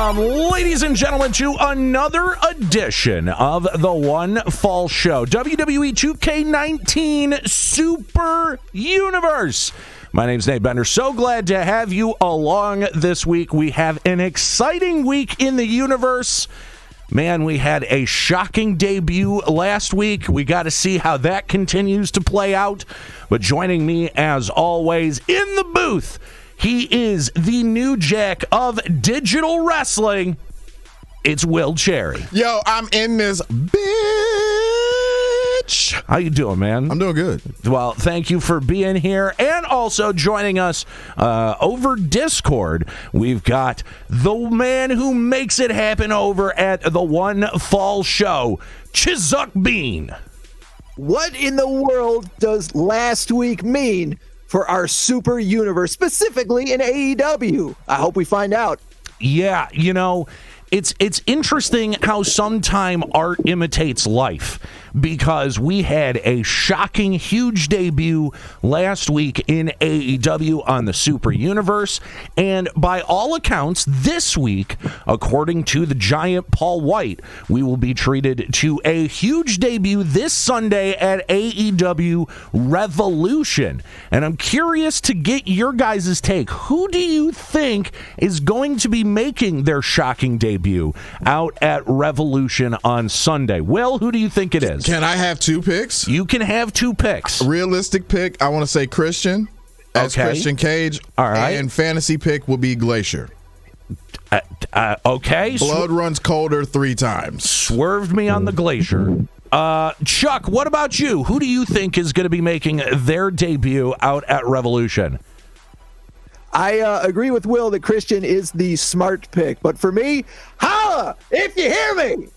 Welcome, ladies and gentlemen, to another edition of the One Fall Show, WWE 2k19 Super Universe. My name's Nate Bender. So glad to have you along this week. We have an exciting week in the universe. Man, we had a shocking debut last week. We got to see how that continues to play out. But joining me, as always, in the booth, he is the new jack of digital wrestling. It's Will Cherry. Yo, I'm in this bitch. How you doing, man? I'm doing good. Well, thank you for being here. And also joining us over Discord, we've got the man who makes it happen over at the One Fall Show, Chizuk Bean. What in the world does last week mean for our super universe, specifically in AEW? I hope we find out. Yeah, you know, it's interesting how sometime art imitates life, because we had a shocking, huge debut last week in AEW on the Super Universe, and by all accounts, this week, according to the giant Paul White, we will be treated to a huge debut this Sunday at AEW Revolution. And I'm curious to get your guys' take. Who do you think is going to be making their shocking debut out at Revolution on Sunday? Will, who do you think it is? Can I have two picks? You can have two picks. A realistic pick, I want to say Christian as Christian Cage. All right. And fantasy pick will be Glacier. Okay. Blood runs colder 3 times. Swerved me on the Glacier. Chuck, what about you? Who do you think is going to be making their debut out at Revolution? I agree with Will that Christian is the smart pick, but for me, holla if you hear me.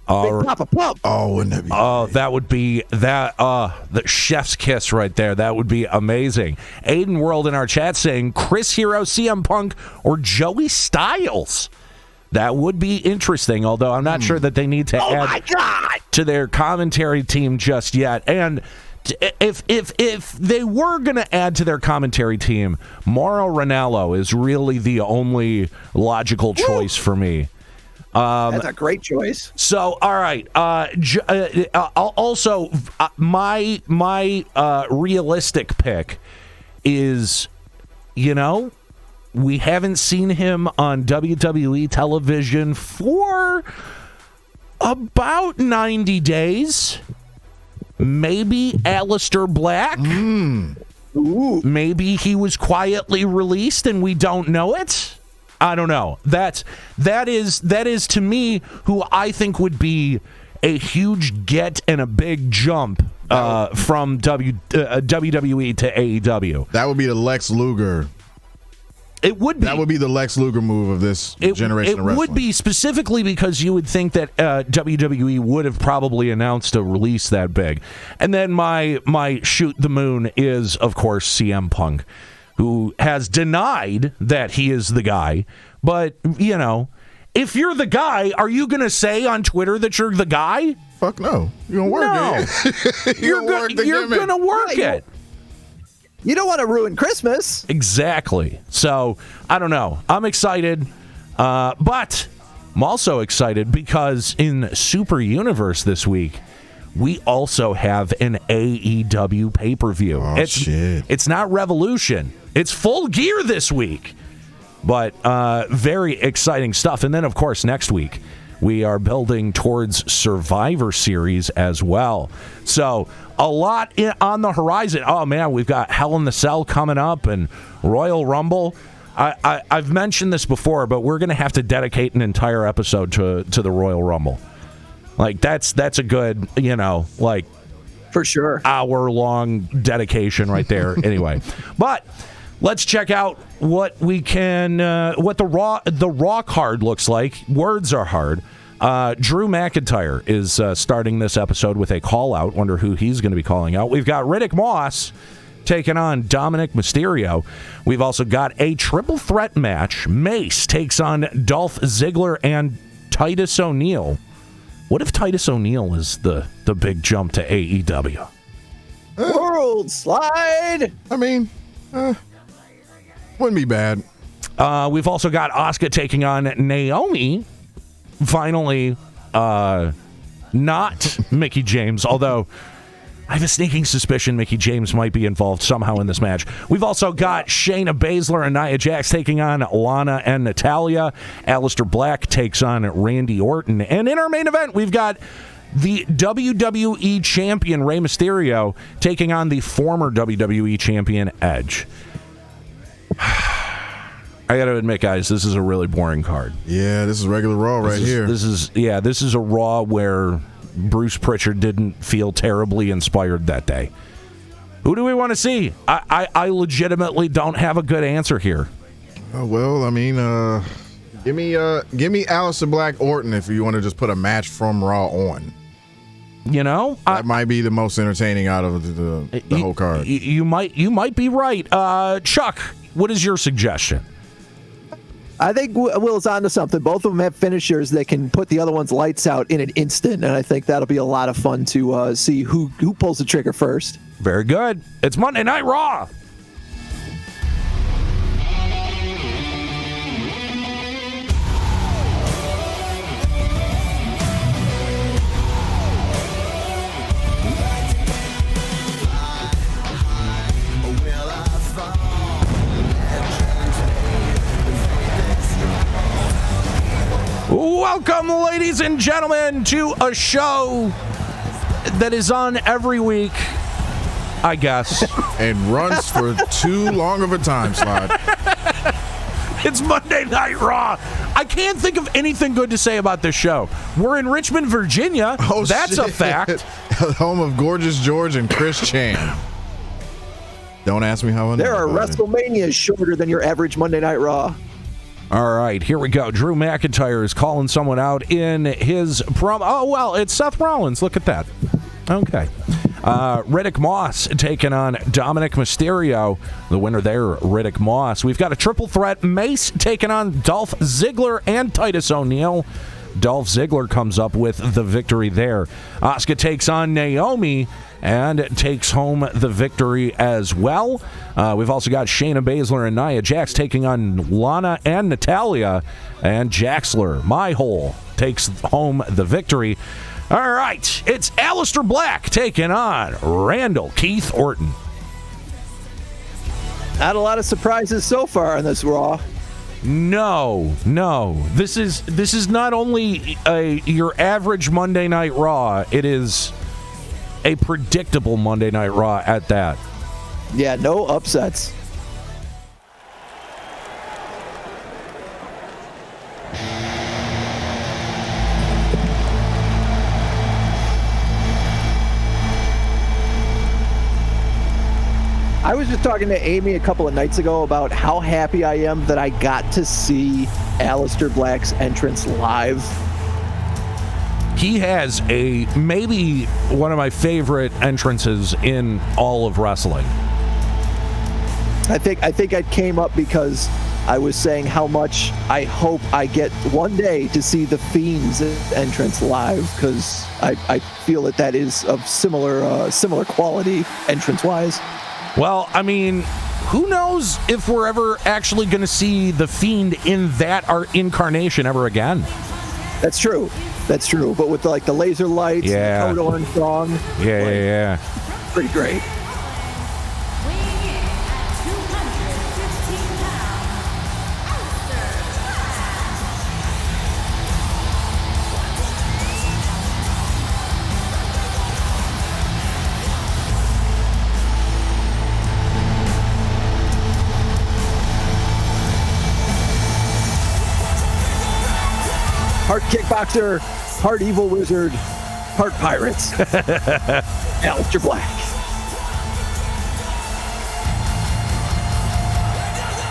Big Papa Pump. Oh, wouldn't that be great? That would be the chef's kiss right there. That would be amazing. Aiden World in our chat saying Chris Hero, CM Punk, or Joey Styles. That would be interesting, although I'm not sure that they need to add to their commentary team just yet. And if they were going to add to their commentary team, Mauro Ranallo is really the only logical choice for me. That's a great choice. So, all right. Also, my realistic pick is, you know, we haven't seen him on WWE television for about 90 days. Maybe Alistair Black. Ooh. Maybe he was quietly released and we don't know it. I don't know. That is to me who I think would be a huge get and a big jump from WWE to AEW. That would be the Lex Luger. It would be. That would be the Lex Luger move of this generation of wrestling. It would be, specifically because you would think that WWE would have probably announced a release that big. And then my shoot the moon is, of course, CM Punk, who has denied that he is the guy. But, you know, if you're the guy, are you going to say on Twitter that you're the guy? Fuck no. You're going to work it. You're going to work it. You don't want to ruin Christmas. Exactly. So, I don't know. I'm excited. But I'm also excited because in Super Universe this week, we also have an AEW pay-per-view. Oh, shit. It's not Revolution. It's Full Gear this week. But very exciting stuff. And then, of course, next week, we are building towards Survivor Series as well. So a lot on the horizon. Oh, man, we've got Hell in the Cell coming up and Royal Rumble. I've mentioned this before, but we're going to have to dedicate an entire episode to the Royal Rumble. Like, that's a good, you know, like, for sure, hour-long dedication right there. Anyway, but let's check out what we can, what the Raw card looks like. Words are hard. Drew McIntyre is starting this episode with a call-out. Wonder who he's going to be calling out. We've got Riddick Moss taking on Dominic Mysterio. We've also got a triple threat match. Mace takes on Dolph Ziggler and Titus O'Neil. What if Titus O'Neil is the big jump to AEW? World slide. I mean, wouldn't be bad. We've also got Asuka taking on Naomi. Finally, not Mickie James, although I have a sneaking suspicion Mickie James might be involved somehow in this match. We've also got Shayna Baszler and Nia Jax taking on Lana and Natalya. Alistair Black takes on Randy Orton. And in our main event, we've got the WWE Champion Rey Mysterio taking on the former WWE Champion Edge. I got to admit, guys, this is a really boring card. Yeah, this is regular Raw here. This is a Raw where Bruce Pritchard didn't feel terribly inspired that day. Who do we want to see? I legitimately don't have a good answer here. Well, I mean, give me Alistair Black Orton if you want to just put a match from Raw on. You know, that might be the most entertaining out of the whole card. You might be right. Chuck, what is your suggestion? I think Will's onto something. Both of them have finishers that can put the other one's lights out in an instant, and I think that'll be a lot of fun to see who pulls the trigger first. Very good. It's Monday Night Raw. Welcome, ladies and gentlemen, to a show that is on every week, I guess. And runs for too long of a time slot. It's Monday Night Raw. I can't think of anything good to say about this show. We're in Richmond, Virginia. Oh, that's shit. A fact. Home of Gorgeous George and Chris Chan. Don't ask me how I know. There are WrestleManias shorter than your average Monday Night Raw. All right, here we go. Drew McIntyre is calling someone out in his promo. Oh, well, it's Seth Rollins. Look at that. Okay. Riddick Moss taking on Dominic Mysterio. The winner there, Riddick Moss. We've got a triple threat. Mace taking on Dolph Ziggler and Titus O'Neil. Dolph Ziggler comes up with the victory there. Asuka takes on Naomi and takes home the victory as well. We've also got Shayna Baszler and Nia Jax taking on Lana and Natalya. And Jaxler, my hole, takes home the victory. All right, it's Alistair Black taking on Randall Keith Orton. Not a lot of surprises so far on this Raw. No. This is not only your average Monday Night Raw. It is a predictable Monday Night Raw at that. Yeah, no upsets. I was just talking to Amy a couple of nights ago about how happy I am that I got to see Aleister Black's entrance live. He has maybe one of my favorite entrances in all of wrestling. I think it came up because I was saying how much I hope I get one day to see the Fiend's entrance live, because I feel that is of similar quality entrance-wise. Well, I mean, who knows if we're ever actually going to see the Fiend in that incarnation ever again? That's true. But with the laser lights, and the Orange song, yeah, pretty great. Part kickboxer, part evil wizard, part pirates. Aleister Black.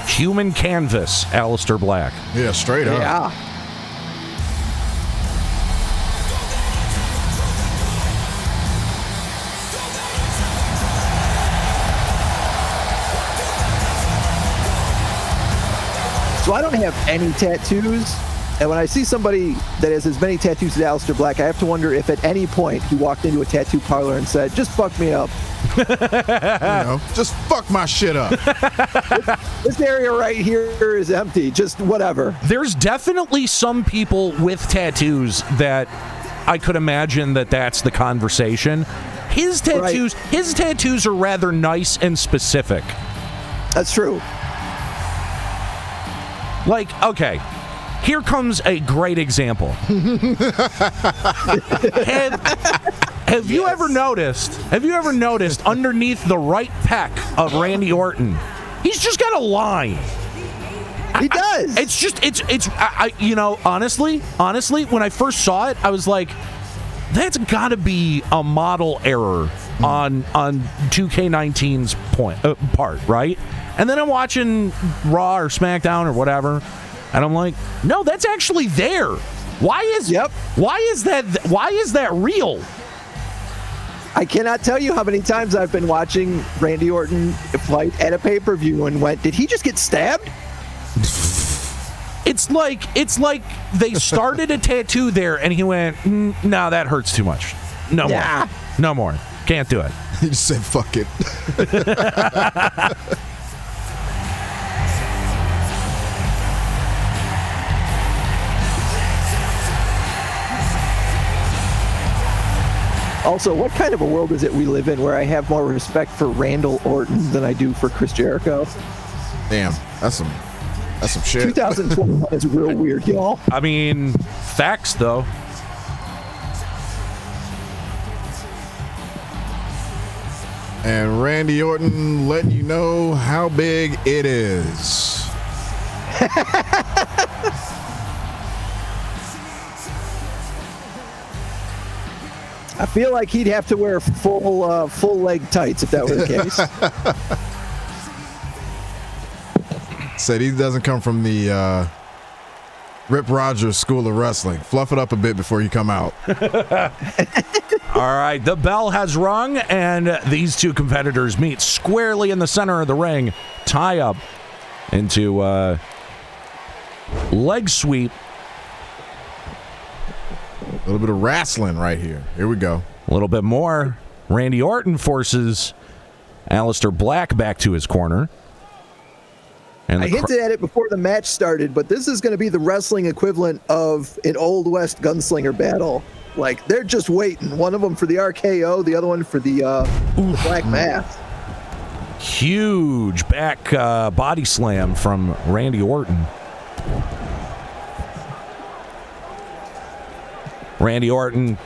Human canvas, Aleister Black. Yeah, straight up. Yeah. So I don't have any tattoos. And when I see somebody that has as many tattoos as Aleister Black, I have to wonder if at any point he walked into a tattoo parlor and said, "Just fuck me up." Just fuck my shit up. This area right here is empty. Just whatever. There's definitely some people with tattoos that I could imagine that's the conversation. His tattoos are rather nice and specific. That's true. Like, okay, here comes a great example. Have you ever noticed underneath the right pec of Randy Orton, he's just got a line. He does. Honestly, when I first saw it, I was like, that's got to be a model error on 2K19's part, right? And then I'm watching Raw or SmackDown or whatever, and I'm like, no, that's actually there. Why is that real? I cannot tell you how many times I've been watching Randy Orton fight at a pay-per-view and went, did he just get stabbed? It's like they started a tattoo there, and he went, no, that hurts too much. No more. No more. Can't do it. He just said, fuck it. Also, what kind of a world is it we live in where I have more respect for Randall Orton than I do for Chris Jericho? Damn, that's some shit. 2021 is real weird, y'all. I mean, facts, though. And Randy Orton letting you know how big it is. I feel like he'd have to wear full leg tights if that were the case. Said he doesn't come from the Rip Rogers School of Wrestling. Fluff it up a bit before you come out. All right, the bell has rung, and these two competitors meet squarely in the center of the ring. Tie up into leg sweep. A little bit of wrestling right here. Here we go. A little bit more. Randy Orton forces Alistair Black back to his corner. And I hinted at it before the match started, but this is going to be the wrestling equivalent of an Old West gunslinger battle. Like, they're just waiting. One of them for the RKO, the other one for the Black Mass. Huge back body slam from Randy Orton. Randy Orton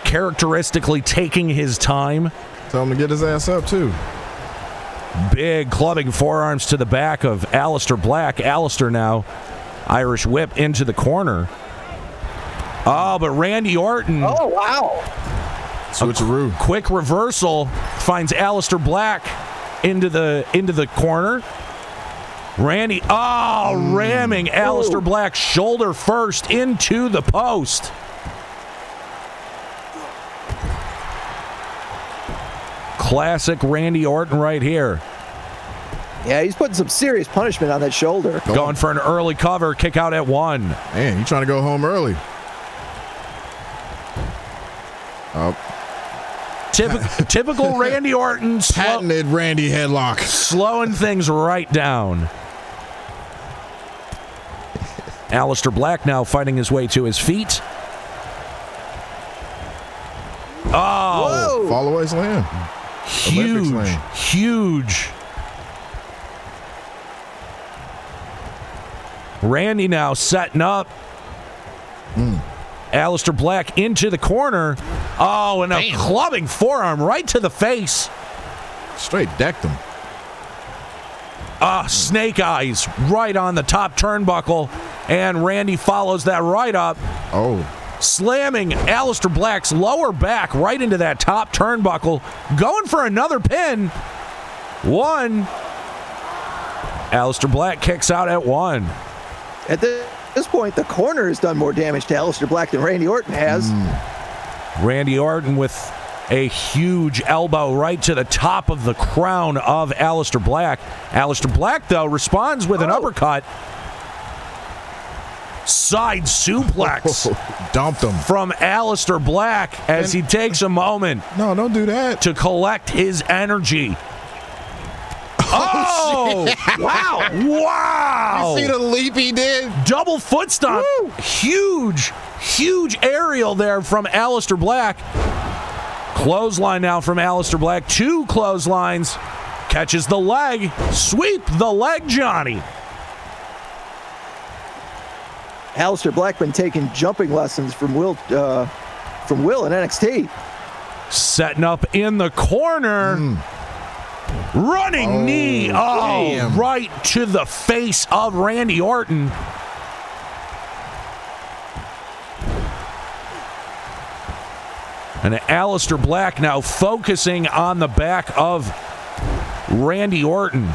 characteristically taking his time. Tell him to get his ass up, too. Big clubbing forearms to the back of Alistair Black. Alistair now Irish whip into the corner. Oh, but Randy Orton. Oh, wow. Switcheroo. Quick reversal finds Alistair Black into the corner. Randy, ramming Alistair Black's shoulder first into the post. Classic Randy Orton right here. Yeah, he's putting some serious punishment on that shoulder. Going for an early cover, kick out at 1. Man, you trying to go home early. Typical Randy Orton. Patented Randy headlock. Slowing things right down. Alistair Black now fighting his way to his feet. Oh. Whoa. Fall away slam. Huge. Randy now setting up. Alistair Black into the corner. Oh, and a clubbing forearm right to the face. Straight decked him. Snake eyes right on the top turnbuckle. And Randy follows that right up. Oh. Slamming Alistair Black's lower back right into that top turnbuckle. Going for another pin. 1. Alistair Black kicks out at 1. At this point, the corner has done more damage to Alistair Black than Randy Orton has. Randy Orton with a huge elbow right to the top of the crown of Alistair Black. Alistair Black, though, responds with an uppercut. side suplex. Dumped him. From Alistair Black as he takes a moment. No, don't do that. To collect his energy. Oh! Wow! Wow! You see the leap he did? Double foot stomp. Woo. Huge aerial there from Alistair Black. Clothesline now from Alistair Black. 2 clotheslines. Catches the leg. Sweep the leg, Johnny. Alistair Black been taking jumping lessons from Will in NXT. Setting up in the corner. Running knee. Damn. Right to the face of Randy Orton. And Alistair Black now focusing on the back of Randy Orton.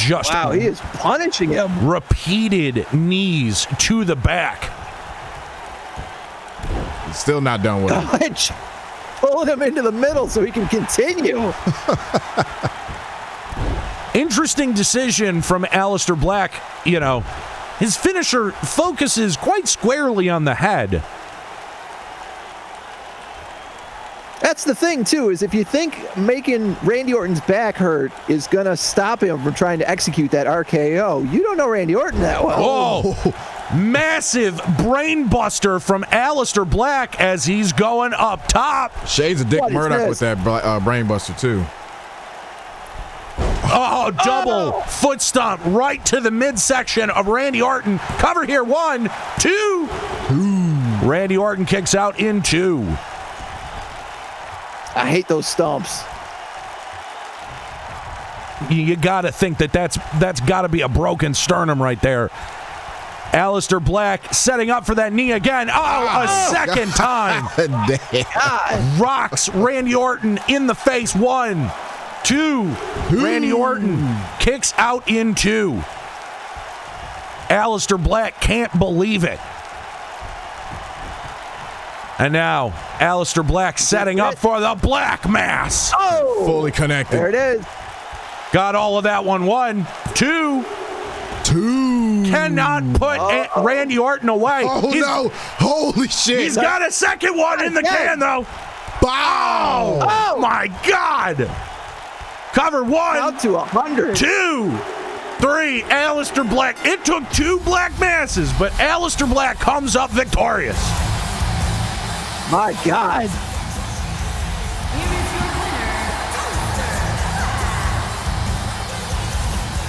Wow, he is punishing him. Repeated knees to the back. He's still not done with it. Pulling him into the middle so he can continue. Interesting decision from Alistair Black. You know, his finisher focuses quite squarely on the head. That's the thing, too, is if you think making Randy Orton's back hurt is going to stop him from trying to execute that RKO, you don't know Randy Orton that well. Oh, massive brain buster from Alistair Black as he's going up top. Shades of Dick Murdoch with that brain buster, too. Oh, double foot stomp right to the midsection of Randy Orton. Cover here, 1, 2. Randy Orton kicks out in 2. I hate those stomps. You got to think that's got to be a broken sternum right there. Alistair Black setting up for that knee again. A second time. Rocks Randy Orton in the face. 1, 2. Randy Orton kicks out in 2. Alistair Black can't believe it. And now, Alistair Black setting up for the Black Mass. Oh! Fully connected. There it is. Got all of that one. 1, 2. Cannot put Randy Orton away. No. Holy shit. He's got a second one in the can, though. Bow! Oh, my God. Cover 1. Out to 100. 2, 3. Alistair Black. It took 2 Black Masses, but Alistair Black comes up victorious. My God.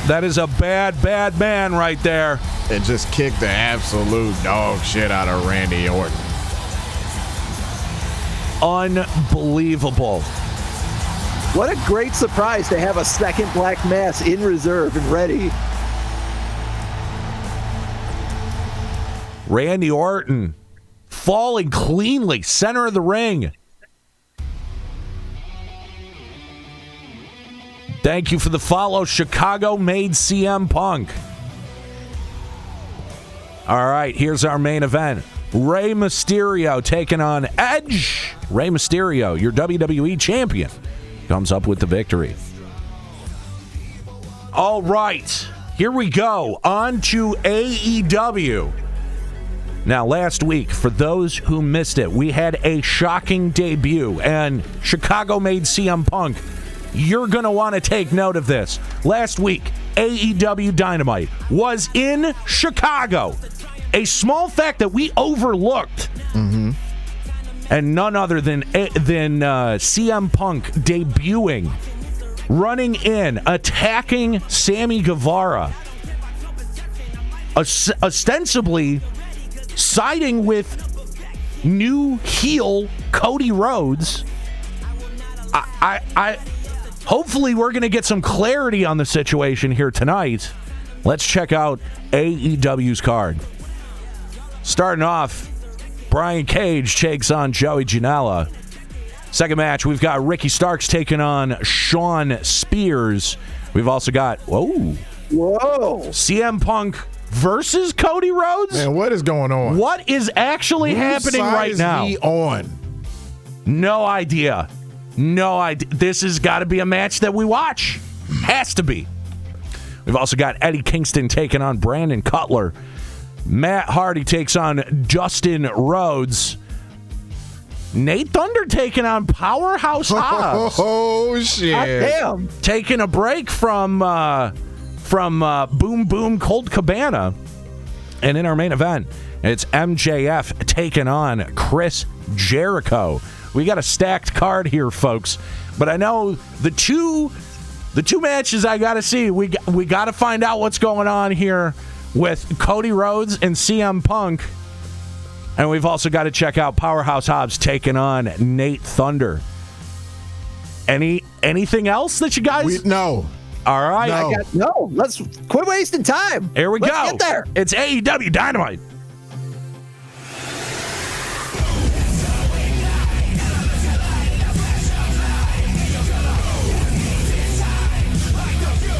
That is a bad man right there. And just kicked the absolute dog shit out of Randy Orton. Unbelievable. What a great surprise to have a second Black Mass in reserve and ready. Randy Orton falling cleanly, center of the ring. Thank you for the follow, Chicago-made CM Punk. All right, here's our main event. Rey Mysterio taking on Edge. Rey Mysterio, your WWE champion, comes up with the victory. All right, here we go. On to AEW. Now, last week, for those who missed it, we had a shocking debut, and Chicago-made CM Punk, you're going to want to take note of this. Last week, AEW Dynamite was in Chicago. A small fact that we overlooked. And none other than CM Punk debuting, running in, attacking Sammy Guevara, ostensibly siding with new heel Cody Rhodes. I hopefully we're going to get some clarity on the situation here tonight. Let's check out AEW's card. Starting off, Brian Cage takes on Joey Janela. Second match, we've got Ricky Starks taking on Shawn Spears. We've also got CM Punk versus Cody Rhodes? Man, what is going on? What is actually happening right now? Whose side is he on? No idea. This has got to be a match that we watch. Has to be. We've also got Eddie Kingston taking on Brandon Cutler. Matt Hardy takes on Dustin Rhodes. Nate Thunder taking on Powerhouse Hobbs. Oh, shit. God damn. Taking a break from Boom Boom Colt Cabana. And in our main event, it's MJF taking on Chris Jericho. We got a stacked card here, folks. But I know the two matches I got to see. We got to find out what's going on here with Cody Rhodes and CM Punk. And we've also got to check out Powerhouse Hobbs taking on Nate Thunder. Anything else that you guys? No. All right. No. Let's quit wasting time. Here we go. Get there. It's AEW Dynamite.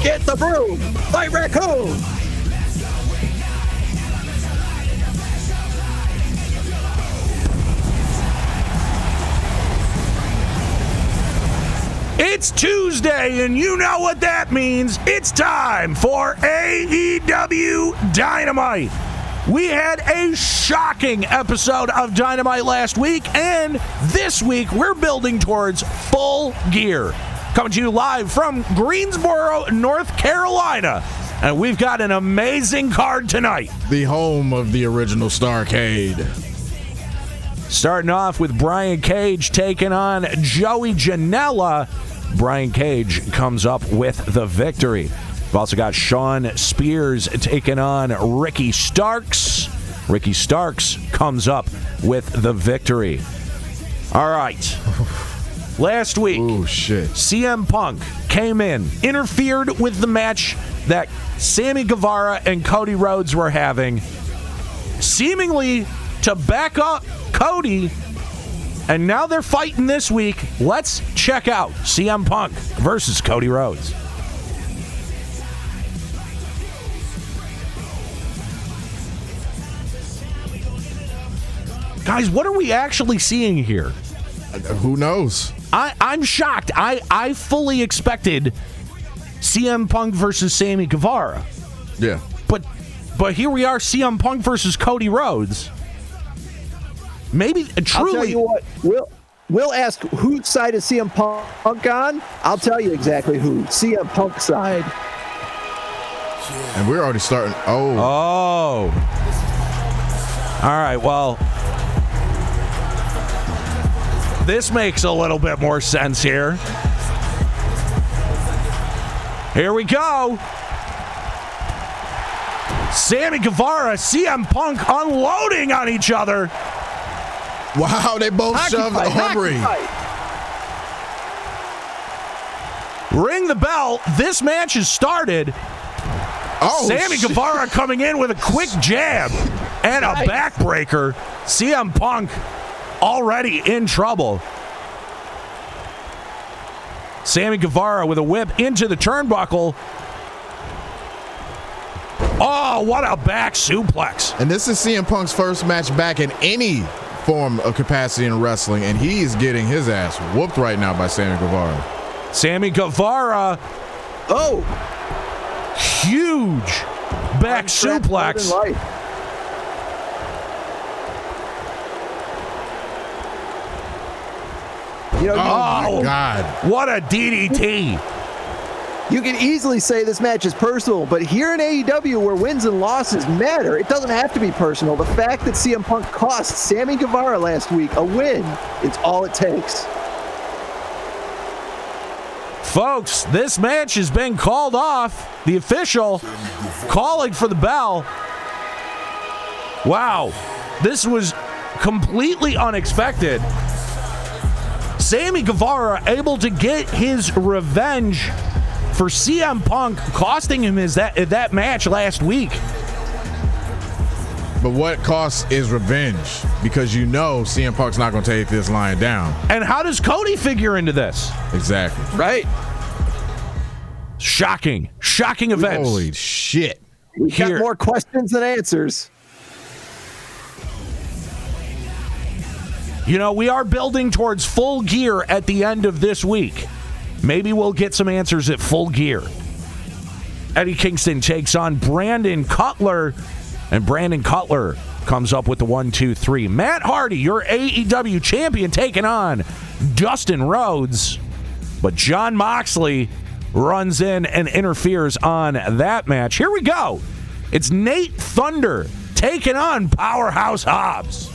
Get the broom. Fight raccoon. It's Tuesday, and you know what that means. It's time for AEW Dynamite. We had a shocking episode of Dynamite last week, and this week we're building towards Full Gear. Coming to you live from Greensboro, North Carolina. And we've got an amazing card tonight. The home of the original Starrcade. Starting off with Brian Cage taking on Joey Janela. Brian Cage comes up with the victory. We've also got Sean Spears taking on Ricky Starks. Ricky Starks comes up with the victory. All right. Last week, CM Punk came in, interfered with the match that Sammy Guevara and Cody Rhodes were having, seemingly to back up Cody, and now they're fighting this week. Let's check out CM Punk versus Cody Rhodes. Guys, what are we actually seeing here? Who knows? I'm shocked. I fully expected CM Punk versus Sammy Guevara. Yeah. But here we are, CM Punk versus Cody Rhodes. Maybe truly. I'll tell you what. We'll ask whose side is CM Punk on. I'll tell you exactly who. CM Punk's side. And we're already starting. Oh. All right. Well, this makes a little bit more sense here. Here we go. Sammy Guevara, CM Punk unloading on each other. Wow, they both shoved Hungry. Ring the bell. This match has started. Sammy Guevara coming in with a quick jab and a backbreaker. CM Punk already in trouble. Sammy Guevara with a whip into the turnbuckle. Oh, what a back suplex. And this is CM Punk's first match back in any form of capacity in wrestling, and he's getting his ass whooped right now by Sammy Guevara. Sammy Guevara. Oh. Huge back suplex. You know, my God. What a DDT. You can easily say this match is personal, but here in AEW where wins and losses matter, it doesn't have to be personal. The fact that CM Punk cost Sammy Guevara last week a win, it's all it takes. Folks, this match has been called off. The official calling for the bell. Wow. This was completely unexpected. Sammy Guevara able to get his revenge for CM Punk, costing him that match last week. But what costs is revenge, because you know CM Punk's not going to take this lying down. And how does Cody figure into this? Exactly. Right. Shocking events. Holy shit. We got more questions than answers. You know, we are building towards Full Gear at the end of this week. Maybe we'll get some answers at Full Gear. Eddie Kingston takes on Brandon Cutler, and Brandon Cutler comes up with the 1-2-3. Matt Hardy, your AEW champion, taking on Dustin Rhodes. But Jon Moxley runs in and interferes on that match. Here we go. It's Nate Thunder taking on Powerhouse Hobbs.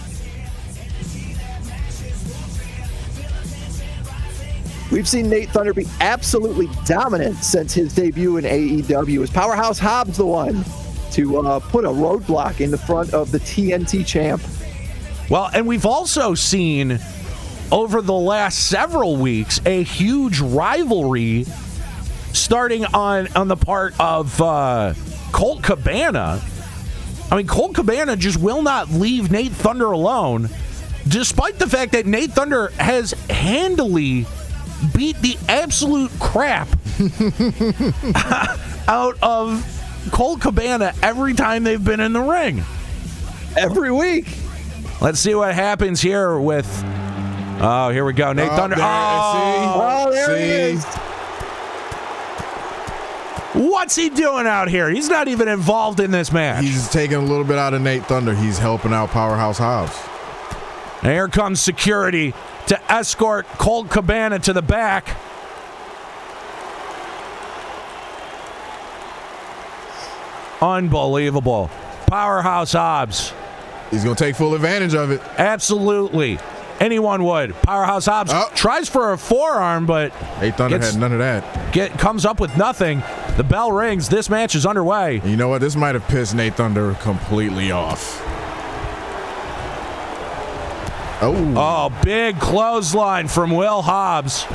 We've seen Nate Thunder be absolutely dominant since his debut in AEW. Is Powerhouse Hobbs the one to put a roadblock in the front of the TNT champ? Well, and we've also seen over the last several weeks a huge rivalry starting on the part of Colt Cabana. I mean, Colt Cabana just will not leave Nate Thunder alone, despite the fact that Nate Thunder has handily beat the absolute crap out of Colt Cabana every time they've been in the ring. Every week. Let's see what happens here with... Oh, here we go. Nate Thunder. There he is. What's he doing out here? He's not even involved in this match. He's taking a little bit out of Nate Thunder. He's helping out Powerhouse Hobbs. And here comes security to escort Colt Cabana to the back. Unbelievable. Powerhouse Hobbs. He's going to take full advantage of it. Absolutely. Anyone would. Powerhouse Hobbs tries for a forearm, but Nate Thunder had none of that. Comes up with nothing. The bell rings. This match is underway. And you know what? This might have pissed Nate Thunder completely off. Oh, big clothesline from Will Hobbs.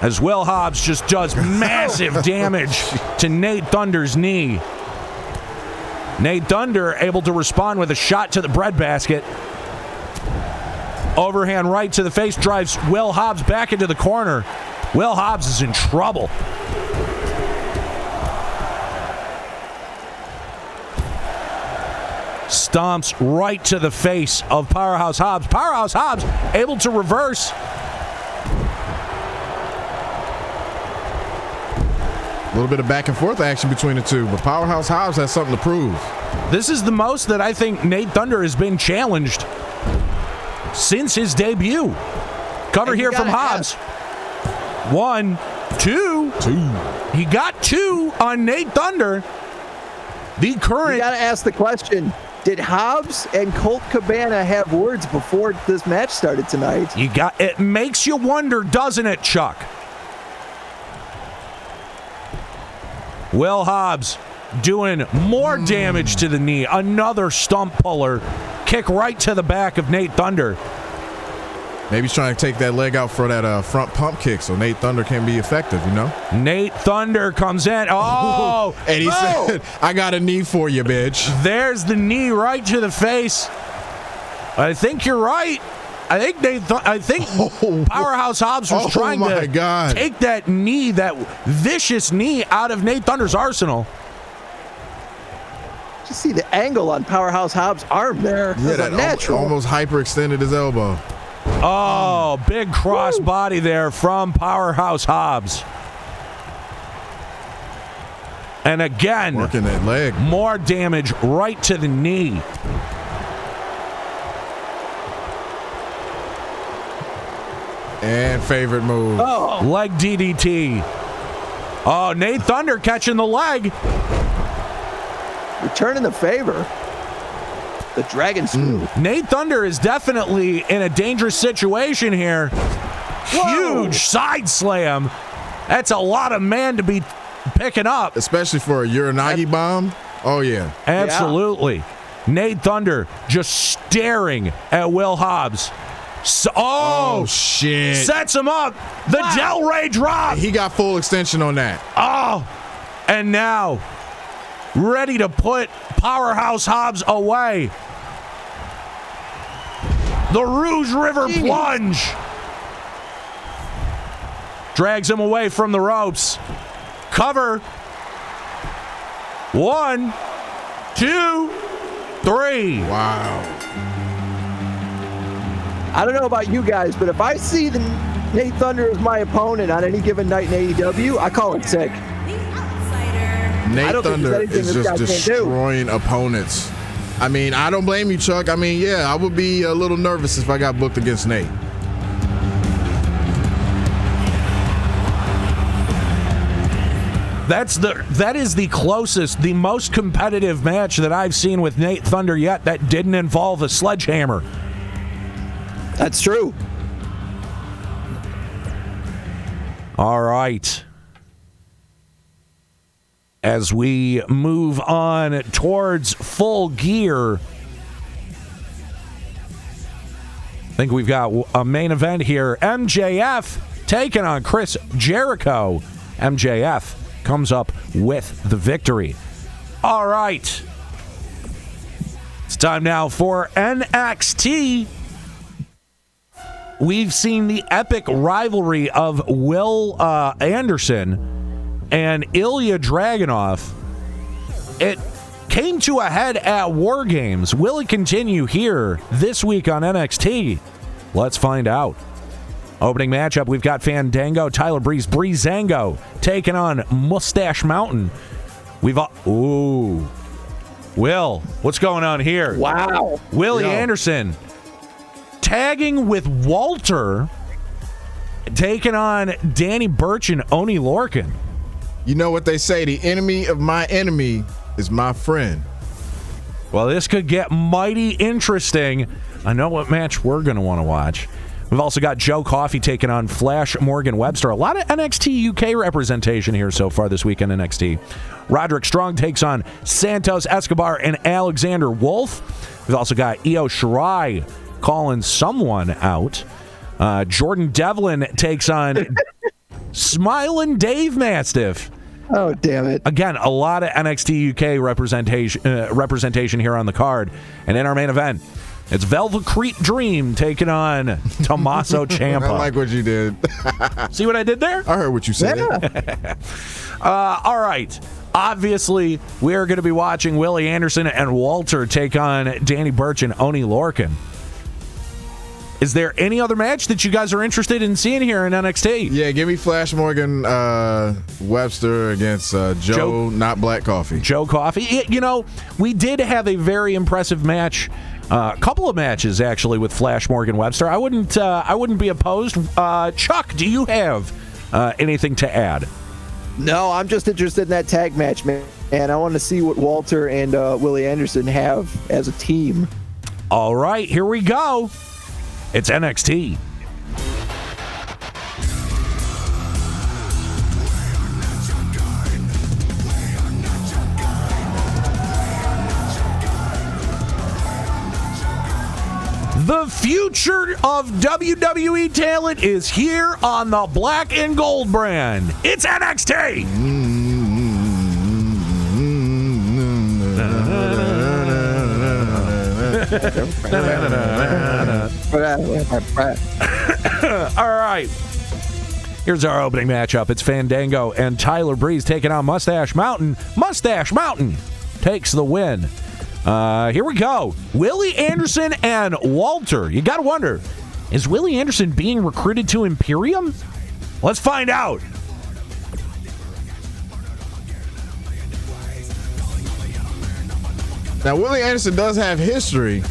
As Will Hobbs just does massive damage to Nate Thunder's knee. Nate Thunder able to respond with a shot to the breadbasket. Overhand right to the face drives Will Hobbs back into the corner. Will Hobbs is in trouble. Stomps right to the face of Powerhouse Hobbs. Powerhouse Hobbs able to reverse. A little bit of back and forth action between the two, but Powerhouse Hobbs has something to prove. This is the most that I think Nate Thunder has been challenged since his debut. Cover here from Hobbs. 1, 2. He got 2 on Nate Thunder. The current... You got to ask the question, did Hobbs and Colt Cabana have words before this match started tonight? It makes you wonder, doesn't it, Chuck? Will Hobbs doing more damage to the knee. Another stump puller. Kick right to the back of Nate Thunder. Maybe he's trying to take that leg out for that front pump kick so Nate Thunder can be effective, you know? Nate Thunder comes in. Oh! And he said, I got a knee for you, bitch. There's the knee right to the face. I think you're right. I think Powerhouse Hobbs was trying to take that knee, that vicious knee, out of Nate Thunder's arsenal. Just see the angle on Powerhouse Hobbs' arm there. Yeah, that natural. Almost hyperextended his elbow. Oh, big cross body there from Powerhouse Hobbs. And again, working that leg. More damage right to the knee. And favorite move. Oh. Leg DDT. Oh, Nate Thunder catching the leg. Returning the favor. The dragon screw. Nate Thunder is definitely in a dangerous situation here. Whoa. Huge side slam. That's a lot of man to be picking up. Especially for a Uranagi bomb. Oh, yeah. Absolutely. Yeah. Nate Thunder just staring at Will Hobbs. Oh, shit. Sets him up. The Del Rey drop. He got full extension on that. Oh, and now ready to put Powerhouse Hobbs away. The Rouge River plunge. Drags him away from the ropes. Cover. 1, 2, 3. Wow. I don't know about you guys, but if I see the Nate Thunder is my opponent on any given night in AEW, I call it sick. Nate Thunder is just destroying opponents. I mean, I don't blame you, Chuck. I mean, yeah, I would be a little nervous if I got booked against Nate. That is the closest, the most competitive match that I've seen with Nate Thunder yet that didn't involve a sledgehammer. That's true. All right. As we move on towards Full Gear, I think we've got a main event here. MJF taking on Chris Jericho. MJF comes up with the victory. All right. It's time now for NXT. We've seen the epic rivalry of Will Anderson and Ilya Dragunov. It came to a head at War Games. Will it continue here this week on NXT? Let's find out. Opening matchup, we've got Fandango, Tyler Breezango taking on Mustache Mountain. Will, what's going on here? Wow. Willie Anderson tagging with Walter, taking on Danny Burch and Oney Lorcan. You know what they say, the enemy of my enemy is my friend. Well, this could get mighty interesting. I know what match we're going to want to watch. We've also got Joe Coffey taking on Flash Morgan Webster. A lot of NXT UK representation here so far this week in NXT. Roderick Strong takes on Santos Escobar and Alexander Wolf. We've also got Io Shirai calling someone out. Jordan Devlin takes on Smiling Dave Mastiff. Oh, damn it. Again, a lot of NXT UK representation here on the card. And in our main event, it's Velvet Dream taking on Tommaso Ciampa. I like what you did. See what I did there? I heard what you said. Yeah. All right. Obviously, we are going to be watching Willie Anderson and Walter take on Danny Burch and Oney Lorcan. Is there any other match that you guys are interested in seeing here in NXT? Yeah, give me Flash Morgan Webster against Joe, not Black Coffee. Joe Coffey. You know, we did have a very impressive match. A couple of matches actually with Flash Morgan Webster. I wouldn't be opposed. Chuck, do you have anything to add? No, I'm just interested in that tag match, man. And I want to see what Walter and Willie Anderson have as a team. All right, here we go. It's NXT. The future of WWE talent is here on the Black and Gold brand. It's NXT. All right. Here's our opening matchup. It's Fandango and Tyler Breeze taking on Mustache Mountain. Mustache Mountain takes the win. Here we go. Willie Anderson and Walter. You got to wonder, is Willie Anderson being recruited to Imperium? Let's find out. Now, Willie Anderson does have history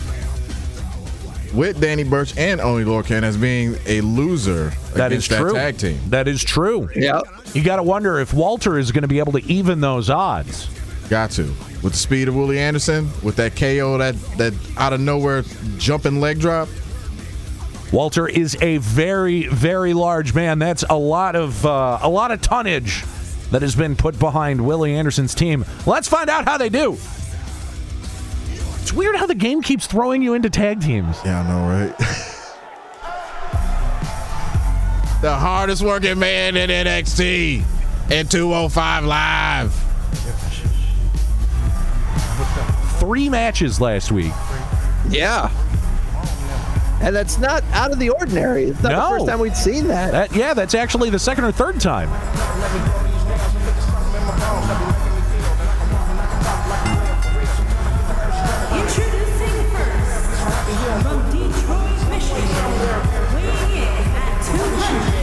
with Danny Burch and Oney Lorcan as being a loser against that tag team. That is true. Yeah. You got to wonder if Walter is going to be able to even those odds. Got to. With the speed of Willie Anderson, with that KO, that out of nowhere jumping leg drop. Walter is a very, very large man. That's a lot of tonnage that has been put behind Willie Anderson's team. Let's find out how they do. It's weird how the game keeps throwing you into tag teams. Yeah, I know, right? The hardest working man in NXT and 205 Live. 3 matches last week. Yeah. And that's not out of the ordinary. It's not the first time we'd seen that. That's actually the second or third time. Introducing first, from Detroit, Michigan, weighing in at 200.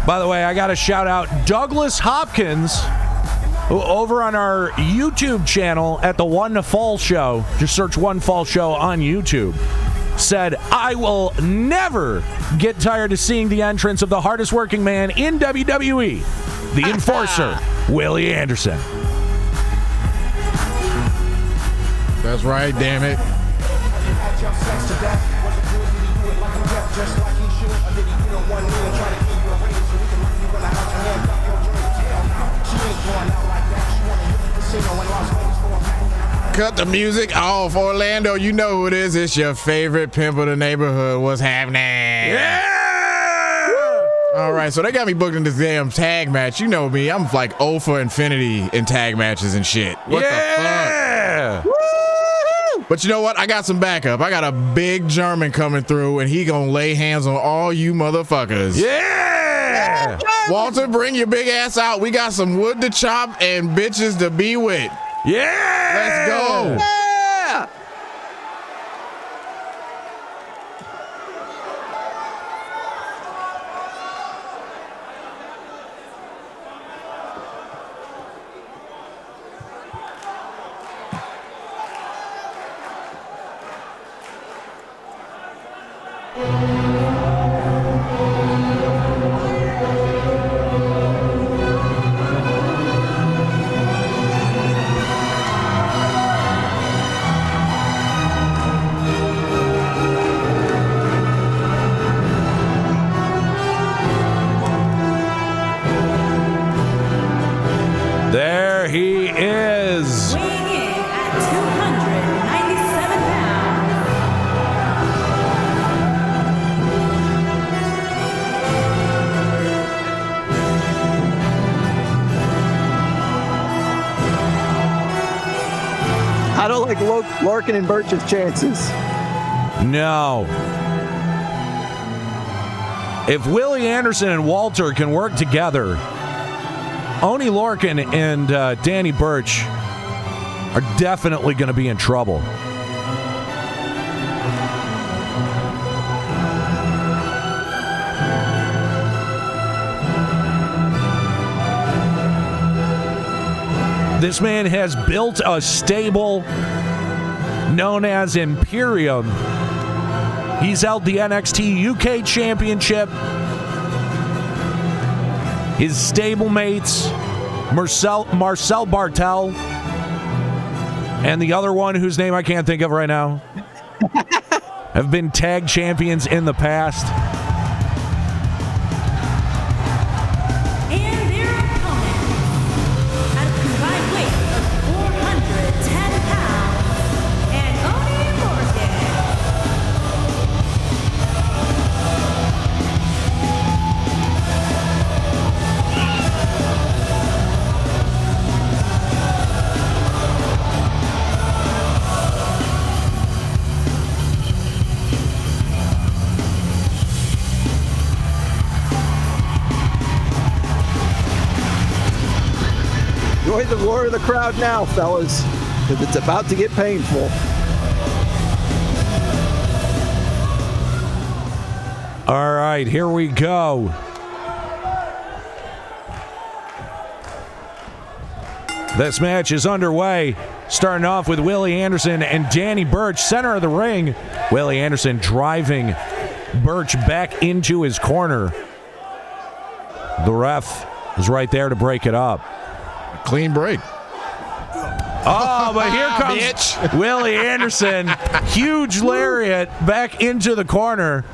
By the way, I got to shout out Douglas Hopkins over on our YouTube channel at the One Fall Show. Just search One Fall Show on YouTube. Said, I will never get tired of seeing the entrance of the hardest working man in WWE, the Enforcer, Willie Anderson. That's right, damn it. Cut the music off. Orlando, you know who it is. It's your favorite pimp of the neighborhood. What's happening? Yeah! All right, so they got me booked in this damn tag match. You know me. I'm like 0 for infinity in tag matches and shit. What the fuck? But you know what? I got some backup. I got a big German coming through, and he gonna lay hands on all you motherfuckers. Yeah! Walter, bring your big ass out. We got some wood to chop and bitches to be with. Yeah! Let's go. Yeah! There he is. Weighing in at 297 pounds. I don't like Lorcan and Burch's chances. No. If Willie Anderson and Walter can work together, Oney Lorcan and Danny Burch are definitely going to be in trouble. This man has built a stable known as Imperium. He's held the NXT UK Championship. His stablemates, Marcel Bartel, and the other one whose name I can't think of right now, have been tag champions in the past. And their opponent, at a combined weight of 410 pounds, and Oney Lorcan. Enjoy the roar of the crowd now, fellas, because it's about to get painful. All right, here we go. This match is underway. Starting off with Willie Anderson and Danny Burch, center of the ring. Willie Anderson driving Burch back into his corner. The ref is right there to break it up. Clean break. Oh, but here comes Willie Anderson. Huge lariat back into the corner,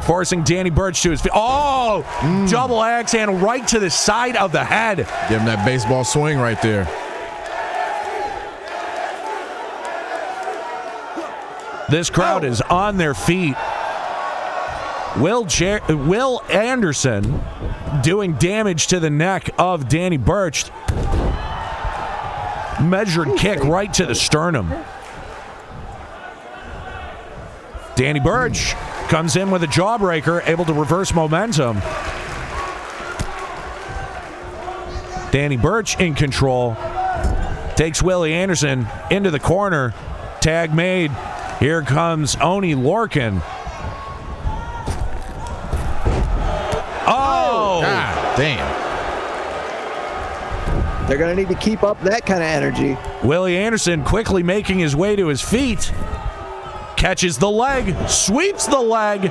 forcing Danny Burch to his feet. Oh, double axe handle right to the side of the head. Give him that baseball swing right there. This crowd is on their feet. Will Anderson doing damage to the neck of Danny Burch. Measured kick right to the sternum. Danny Burch comes in with a jawbreaker, able to reverse momentum. Danny Burch in control. Takes Willie Anderson into the corner. Tag made. Here comes Oney Lorcan. Oh! Damn. They're going to need to keep up that kind of energy. Willie Anderson quickly making his way to his feet. Catches the leg, sweeps the leg,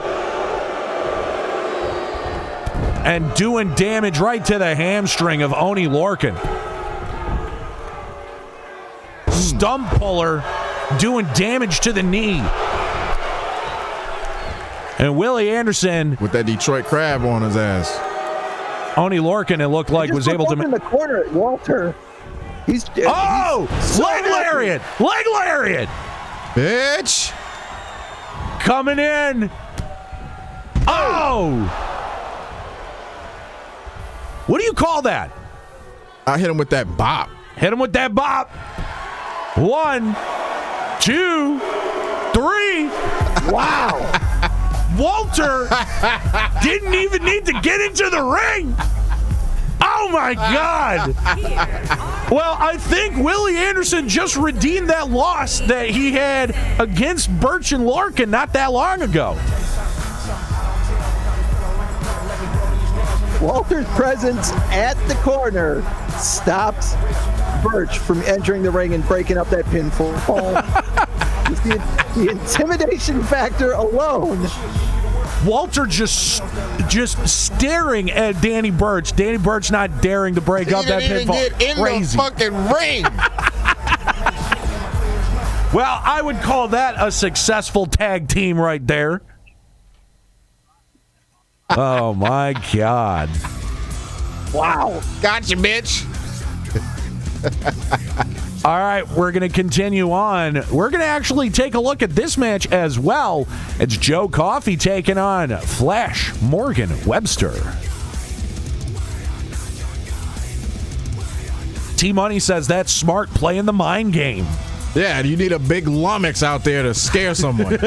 and doing damage right to the hamstring of Oney Lorcan. Stump puller doing damage to the knee. And Willie Anderson with that Detroit crab on his ass. Oney Lorcan, it looked like, was able to... in the corner at Walter. He's leg lariat! Leg lariat! Bitch! Coming in. Oh! What do you call that? I hit him with that bop. Hit him with that bop. 1, 2, 3. Wow. Walter didn't even need to get into the ring. Oh, my God. Well, I think Willie Anderson just redeemed that loss that he had against Burch and Lorcan not that long ago. Walter's presence at the corner stopped Burch from entering the ring and breaking up that pinfall. The intimidation factor alone. Walter just staring at Danny Burch. Danny Burch not daring to break up that pinfall. Get in Crazy. the fucking ring. Well, I would call that a successful tag team right there. Oh, my God. Wow. Gotcha, bitch. All right, we're going to continue on. We're going to actually take a look at this match as well. It's Joe Coffey taking on Flash Morgan Webster. T-Money says that's smart, playing the mind game. Yeah, you need a big lummox out there to scare someone.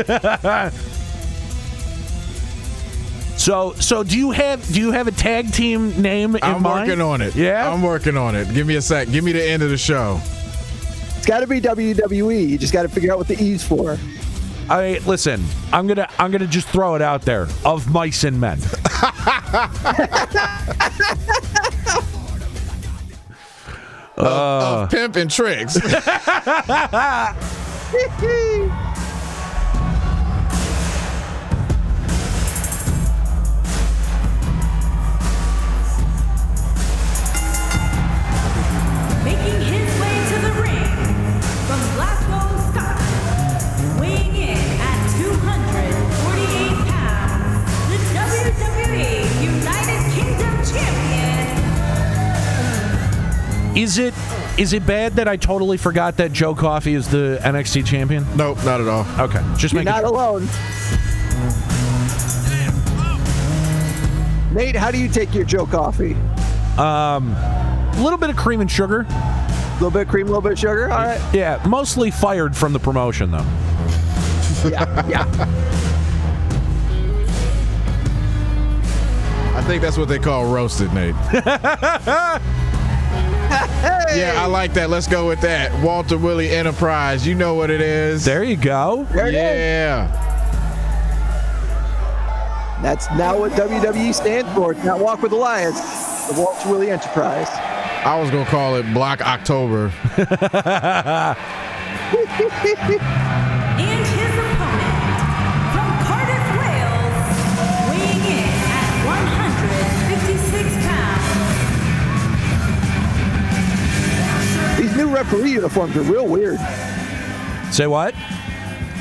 So do you have a tag team name in mind? I'm working on it. Yeah? I'm working on it. Give me a sec. Give me the end of the show. It's got to be WWE. You just got to figure out what the E's for. Listen, I'm gonna just throw it out there. Of Mice and Men. Of Pimp and Tricks. Making his way to the ring from Glasgow, Scotland, weighing in at 248 pounds, the WWE United Kingdom champion. Is it bad that I totally forgot that Joe Coffey is the NXT champion? Nope, not at all. Okay, just You're making not sure. alone. Nate, how do you take your Joe Coffey? A little bit of cream and sugar. A little bit of cream, a little bit of sugar. All right. Yeah, mostly fired from the promotion though. Yeah. I think that's what they call roasted, Nate. Yeah, I like that. Let's go with that. Walter Willie Enterprise. You know what it is. There you go. There it is. Yeah. That's now what WWE stands for. It's not Walk with the Lions. The Walter Willie Enterprise. I was going to call it Block October. And his opponent from Cardiff, Wales, weighing in at 156 pounds. These new referee uniforms are real weird. Say what?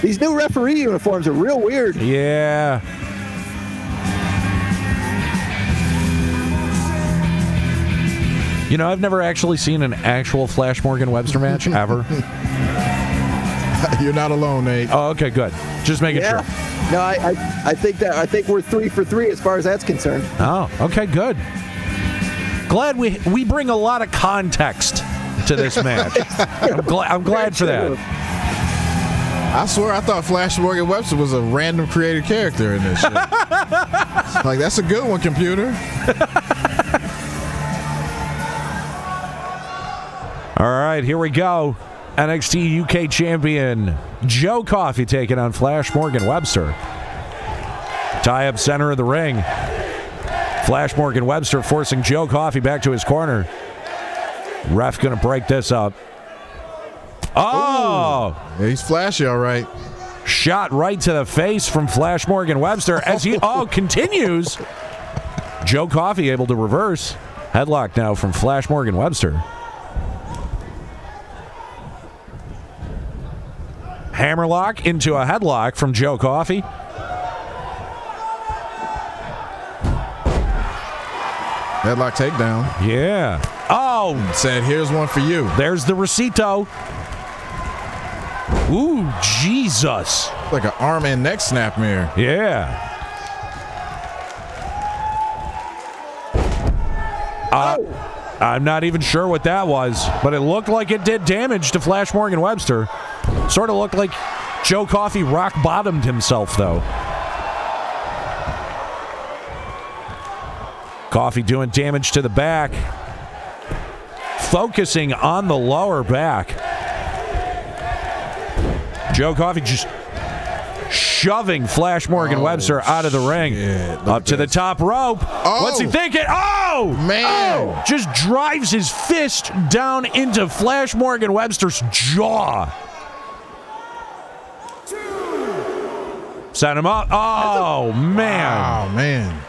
These new referee uniforms are real weird. Yeah. You know, I've never actually seen an actual Flash Morgan Webster match ever. You're not alone, Nate. Oh, okay, good. Just making sure. No, I think we're 3 for 3 as far as that's concerned. Oh, okay, good. Glad we bring a lot of context to this match. I'm glad for that. I swear I thought Flash Morgan Webster was a random created character in this shit. Like, that's a good one, computer. All right, here we go. NXT UK champion Joe Coffey taking on Flash Morgan Webster. Tie up center of the ring. Flash Morgan Webster forcing Joe Coffey back to his corner. Ref going to break this up. Oh! Yeah, he's flashy, all right. Shot right to the face from Flash Morgan Webster as he continues. Joe Coffey able to reverse. Headlock now from Flash Morgan Webster. Hammerlock into a headlock from Joe Coffey. Headlock takedown. Yeah. Oh! Said, here's one for you. There's the recito. Ooh, Jesus. Like an arm and neck snap mirror. Yeah. I'm not even sure what that was, but it looked like it did damage to Flash Morgan Webster. Sort of looked like Joe Coffey rock bottomed himself, though. Coffey doing damage to the back. Focusing on the lower back. Joe Coffey just shoving Flash Morgan Webster out of the ring. Up to the top rope. What's he thinking? Oh! Man. Just drives his fist down into Flash Morgan Webster's jaw. Set him up. Oh, man. Oh, man.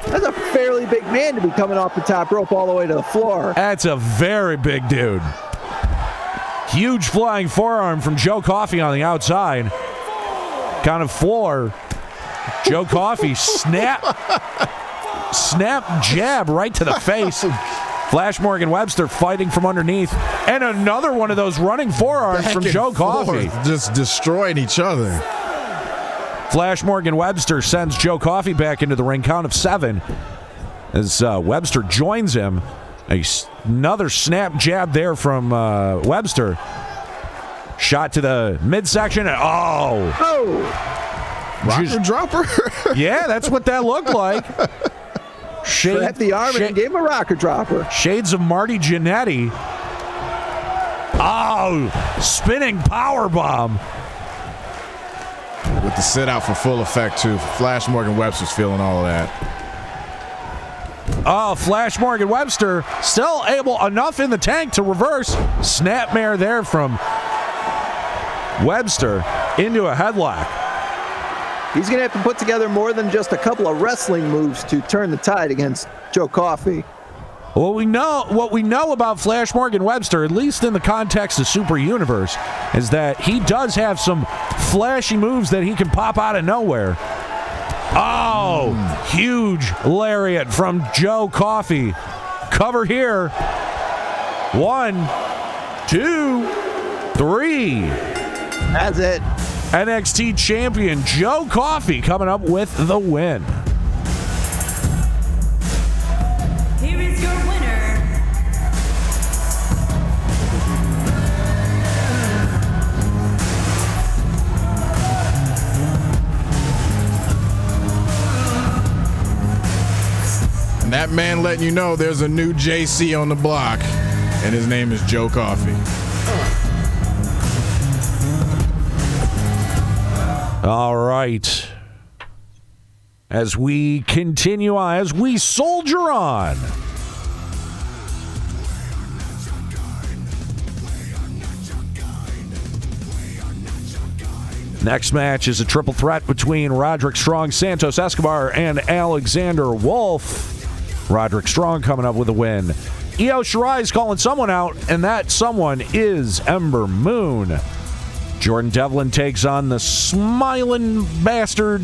That's a fairly big man to be coming off the top rope all the way to the floor. That's a very big dude. Huge flying forearm from Joe Coffey on the outside. Count of 4. Joe Coffey snap jab right to the face. Flash Morgan Webster fighting from underneath. And another one of those running forearms from Joe Coffey. Just destroying each other. Flash Morgan Webster sends Joe Coffey back into the ring. Count of 7 as Webster joins him. Another snap jab there from Webster. Shot to the midsection. And Rocker dropper? Yeah, that's what that looked like. Wrapped the arm and gave him a rocker dropper. Shades of Marty Jannetty. Spinning powerbomb. With the sit out for full effect, too. Flash Morgan Webster's feeling all of that. Flash Morgan Webster still enough in the tank to reverse. Snapmare there from Webster into a headlock. He's going to have to put together more than just a couple of wrestling moves to turn the tide against Joe Coffey. What we know about Flash Morgan Webster, at least in the context of Super Universe, is that he does have some flashy moves that he can pop out of nowhere. Huge lariat from Joe Coffey. Cover here. 1, 2, 3. That's it. NXT champion Joe Coffey coming up with the win. Here is your winner, And that man letting you know there's a new JC on the block, and his name is Joe Coffey. All right. As we continue on, as we soldier on. Next match is a triple threat between Roderick Strong, Santos Escobar, and Alexander Wolf. Roderick Strong coming up with a win. Io Shirai is calling someone out, and that someone is Ember Moon. Jordan Devlin takes on the smiling bastard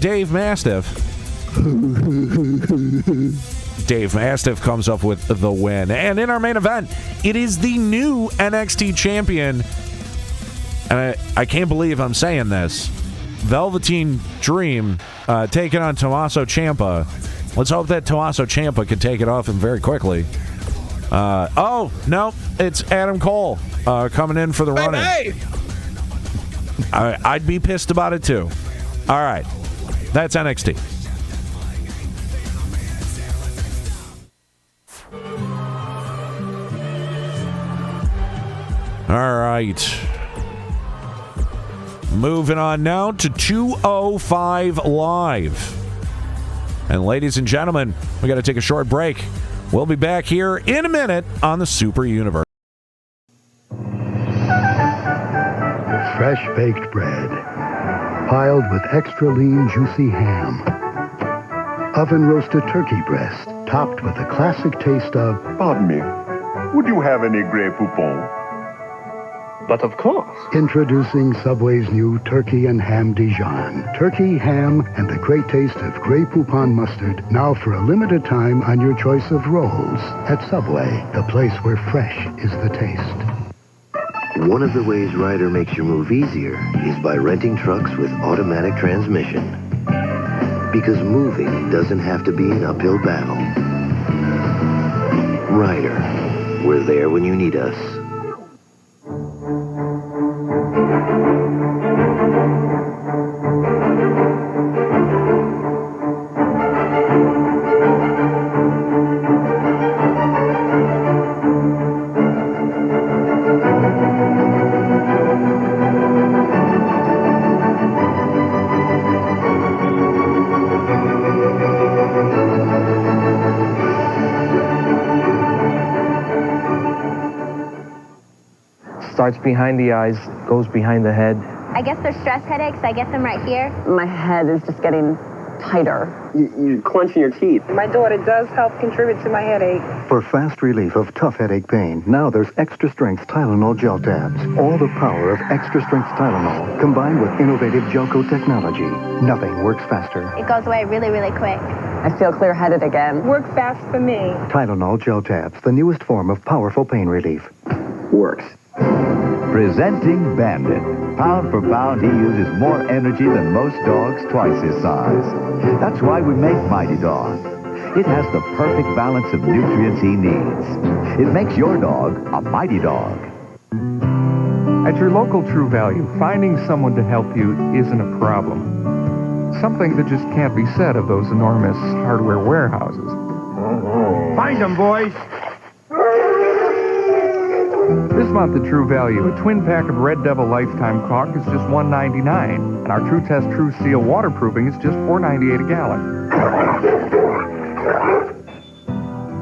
Dave Mastiff. Dave Mastiff comes up with the win. And in our main event, it is the new NXT champion. And I can't believe I'm saying this. Velveteen Dream taking on Tommaso Ciampa. Let's hope that Tommaso Ciampa can take it off him very quickly. No, it's Adam Cole coming in for the run-in. Hey! I'd be pissed about it too. All right. That's NXT. All right. Moving on now to 205 Live. And ladies and gentlemen, we got to take a short break. We'll be back here in a minute on the Super Universe. Fresh baked bread, piled with extra lean, juicy ham. Oven roasted turkey breast, topped with the classic taste of... Pardon me, would you have any Grey Poupon? But of course. Introducing Subway's new Turkey and Ham Dijon. Turkey, ham, and the great taste of Grey Poupon mustard, now for a limited time on your choice of rolls. At Subway, the place where fresh is the taste. One of the ways Ryder makes your move easier is by renting trucks with automatic transmission. Because moving doesn't have to be an uphill battle. Ryder, we're there when you need us. Starts behind the eyes, goes behind the head. I guess they're stress headaches. I get them right here. My head is just getting tighter. You're clenching your teeth. My daughter does help contribute to my headache. For fast relief of tough headache pain, now there's extra strength Tylenol gel tabs. All the power of extra strength Tylenol, combined with innovative gelco technology. Nothing works faster. It goes away really, really quick. I feel clear-headed again. Work fast for me. Tylenol gel tabs, the newest form of powerful pain relief. Works. Presenting Bandit. Pound for pound, he uses more energy than most dogs twice his size. That's why we make Mighty Dog. It has the perfect balance of nutrients he needs. It makes your dog a Mighty Dog. At your local True Value, finding someone to help you isn't a problem. Something that just can't be said of those enormous hardware warehouses. Find them, boys! This month at True Value, a twin pack of Red Devil Lifetime caulk is just $1.99, and our True Test True Seal waterproofing is just $4.98 a gallon.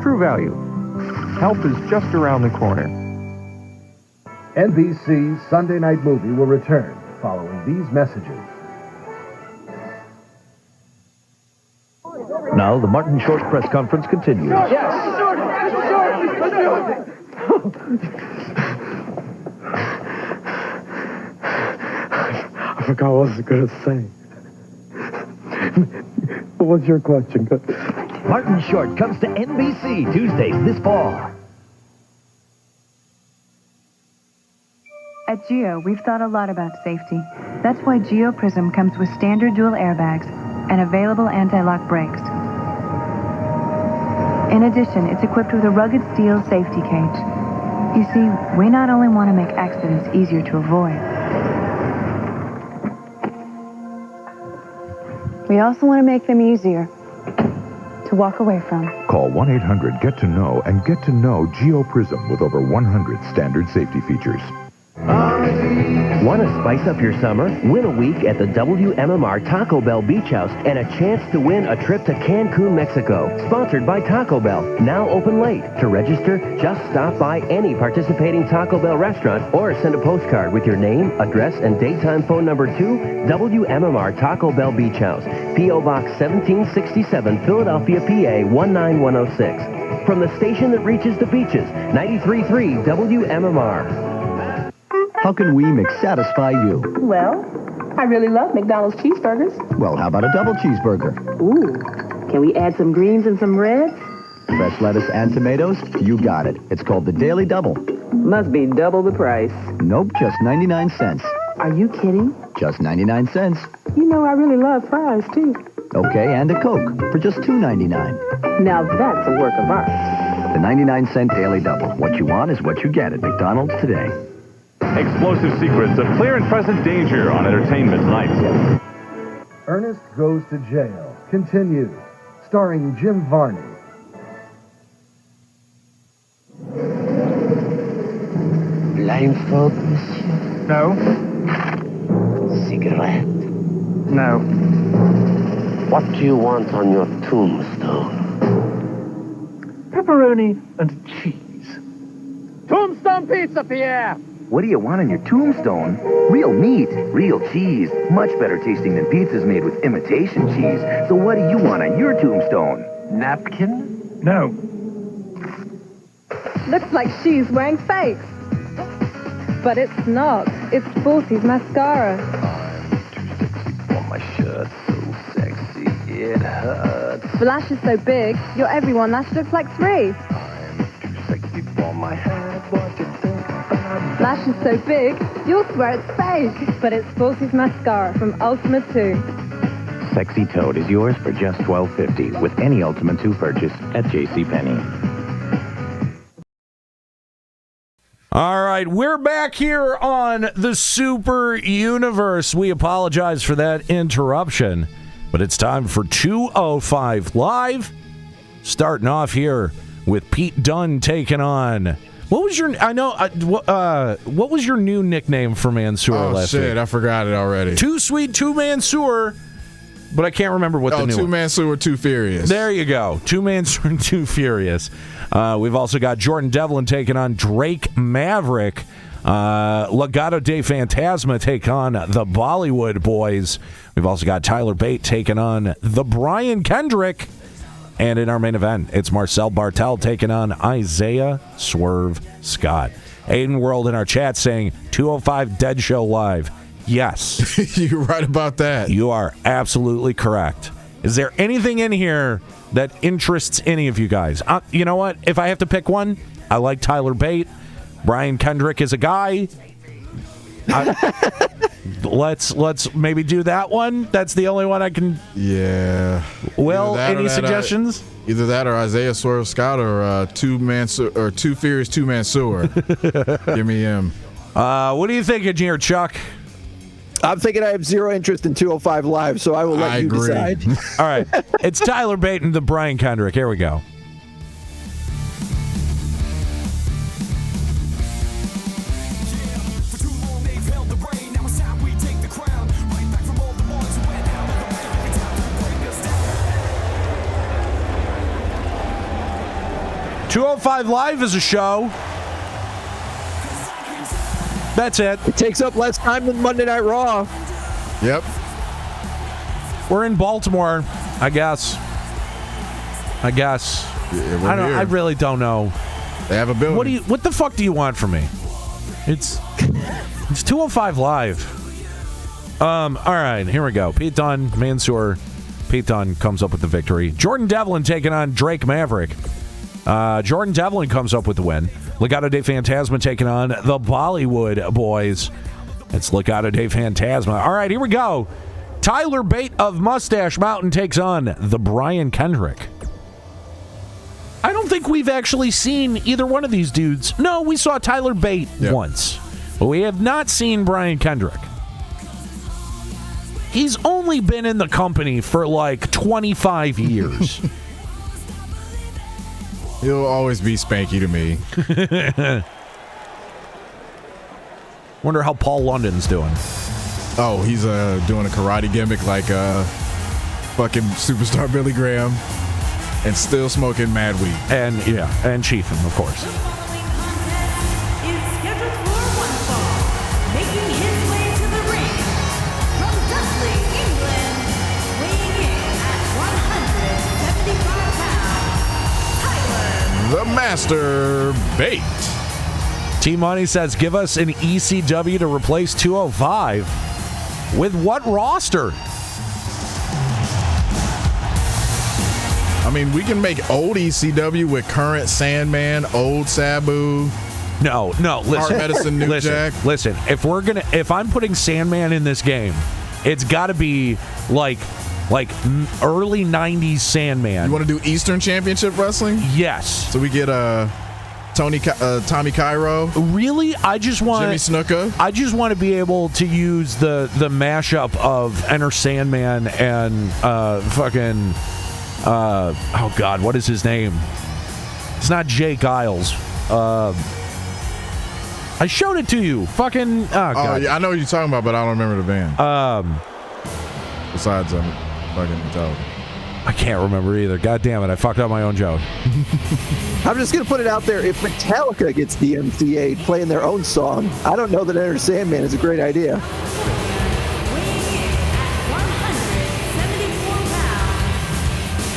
True Value. Help is just around the corner. NBC's Sunday Night Movie will return following these messages. Now the Martin Short press conference continues. Yes! I forgot what I was going to say. What's your question? Martin Short comes to NBC Tuesdays this fall. At Geo, we've thought a lot about safety. That's why Geo Prism comes with standard dual airbags and available anti-lock brakes. In addition, it's equipped with a rugged steel safety cage. You see, we not only want to make accidents easier to avoid, we also want to make them easier to walk away from. Call 1-800-GET-TO-KNOW and get to know Geo Prism with over 100 standard safety features. Want to spice up your summer? Win a week at the WMMR Taco Bell Beach House and a chance to win a trip to Cancun, Mexico. Sponsored by Taco Bell. Now open late. To register, just stop by any participating Taco Bell restaurant or send a postcard with your name, address, and daytime phone number to WMMR Taco Bell Beach House. P.O. Box 1767, Philadelphia, PA 19106. From the station that reaches the beaches, 93.3 WMMR. How can we McSatisfy you? Well, I really love McDonald's cheeseburgers. Well, how about a double cheeseburger? Ooh, can we add some greens and some reds? Fresh lettuce and tomatoes? You got it. It's called the Daily Double. Must be double the price. Nope, just 99 cents. Are you kidding? Just 99 cents. You know I really love fries, too. Okay, and a Coke for just $2.99. Now that's a work of art. The 99-cent Daily Double. What you want is what you get at McDonald's today. Explosive secrets of clear and present danger on Entertainment Tonight. Ernest Goes to Jail continues, starring Jim Varney. Blindfold, monsieur? No. Cigarette? No. What do you want on your tombstone? Pepperoni and cheese. Tombstone pizza, Pierre! What do you want on your tombstone? Real meat, real cheese. Much better tasting than pizzas made with imitation cheese. So what do you want on your tombstone? Napkin? No. Looks like she's wearing fakes. But it's not. It's Forty's mascara. Oh, my shirt, so sexy. It hurts. The lash is so big, your every one lash looks like 3. Sexy for my head, what you think about Lash is so big, you'll swear it's fake. But it's Forty's mascara from Ultima 2. Sexy Toad is yours for just $12.50 with any Ultima 2 purchase at JCPenney. All right, we're back here on the Super Universe. We apologize for that interruption, but it's time for 205 Live. Starting off here with Pete Dunne taking on. What was your? I know. What was your new nickname for Mansoor last week? Oh shit, I forgot it already. Too Sweet, Too Mansoor, but I can't remember what the new. Two one. Mansoor, Too Furious. There you go. Two Mansoor, Too Furious. We've also got Jordan Devlin taking on Drake Maverick. Legado de Fantasma take on the Bollywood Boys. We've also got Tyler Bate taking on the Brian Kendrick. And in our main event, it's Marcel Bartel taking on Isaiah Swerve Scott. Aiden World in our chat saying 205 Dead Show Live. Yes. You're right about that. You are absolutely correct. Is there anything in here that interests any of you guys? You know what? If I have to pick one, I like Tyler Bate. Brian Kendrick is a guy. Let's maybe do that one. That's the only one I can. Yeah. Will, any suggestions? Either that or Isaiah Swerve Scott or Too Furious Two Mansoor. Give me him. What do you think in here, Chuck? I'm thinking I have zero interest in 205 Live, so I will let you decide. All right. It's Tyler Bate and the Brian Kendrick. Here we go. .205 Live is a show. That's it. It takes up less time than Monday Night Raw. Yep. We're in Baltimore, I guess. Yeah, I really don't know. They have a building. What the fuck do you want from me? It's 205 Live. All right, here we go. Pete Dunne, Mansoor. Pete Dunne comes up with the victory. Jordan Devlin taking on Drake Maverick. Jordan Devlin comes up with the win. Legado de Fantasma taking on the Bollywood Boys. It's Legado de Fantasma. All right, here we go. Tyler Bate of Mustache Mountain takes on the Brian Kendrick. I don't think we've actually seen either one of these dudes. No, we saw Tyler Bate once, but we have not seen Brian Kendrick. He's only been in the company for like 25 years. He'll always be Spanky to me. Wonder how Paul London's doing. Oh, he's doing a karate gimmick like fucking superstar Billy Graham and still smoking mad weed. And Chiefin, of course. The Master Bate. T-Money says, give us an ECW to replace 205. With what roster? I mean, we can make old ECW with current Sandman, old Sabu. No, listen. Heart Medicine, New Jack. Listen, if I'm putting Sandman in this game, it's got to be like early 90s Sandman. You want to do Eastern Championship Wrestling? Yes. So we get Tommy Cairo. Really? I just want Jimmy Snuka. I just want to be able to use the mashup of Enter Sandman and fucking oh God, what is his name? It's not Jay Giles. I showed it to you. Fucking God. Yeah, I know what you're talking about, but I don't remember the band. Besides fucking joke? I can't remember either. God damn it. I fucked up my own joke. I'm just going to put it out there. If Metallica gets DMCA'd playing their own song, I don't know that Enter Sandman is a great idea.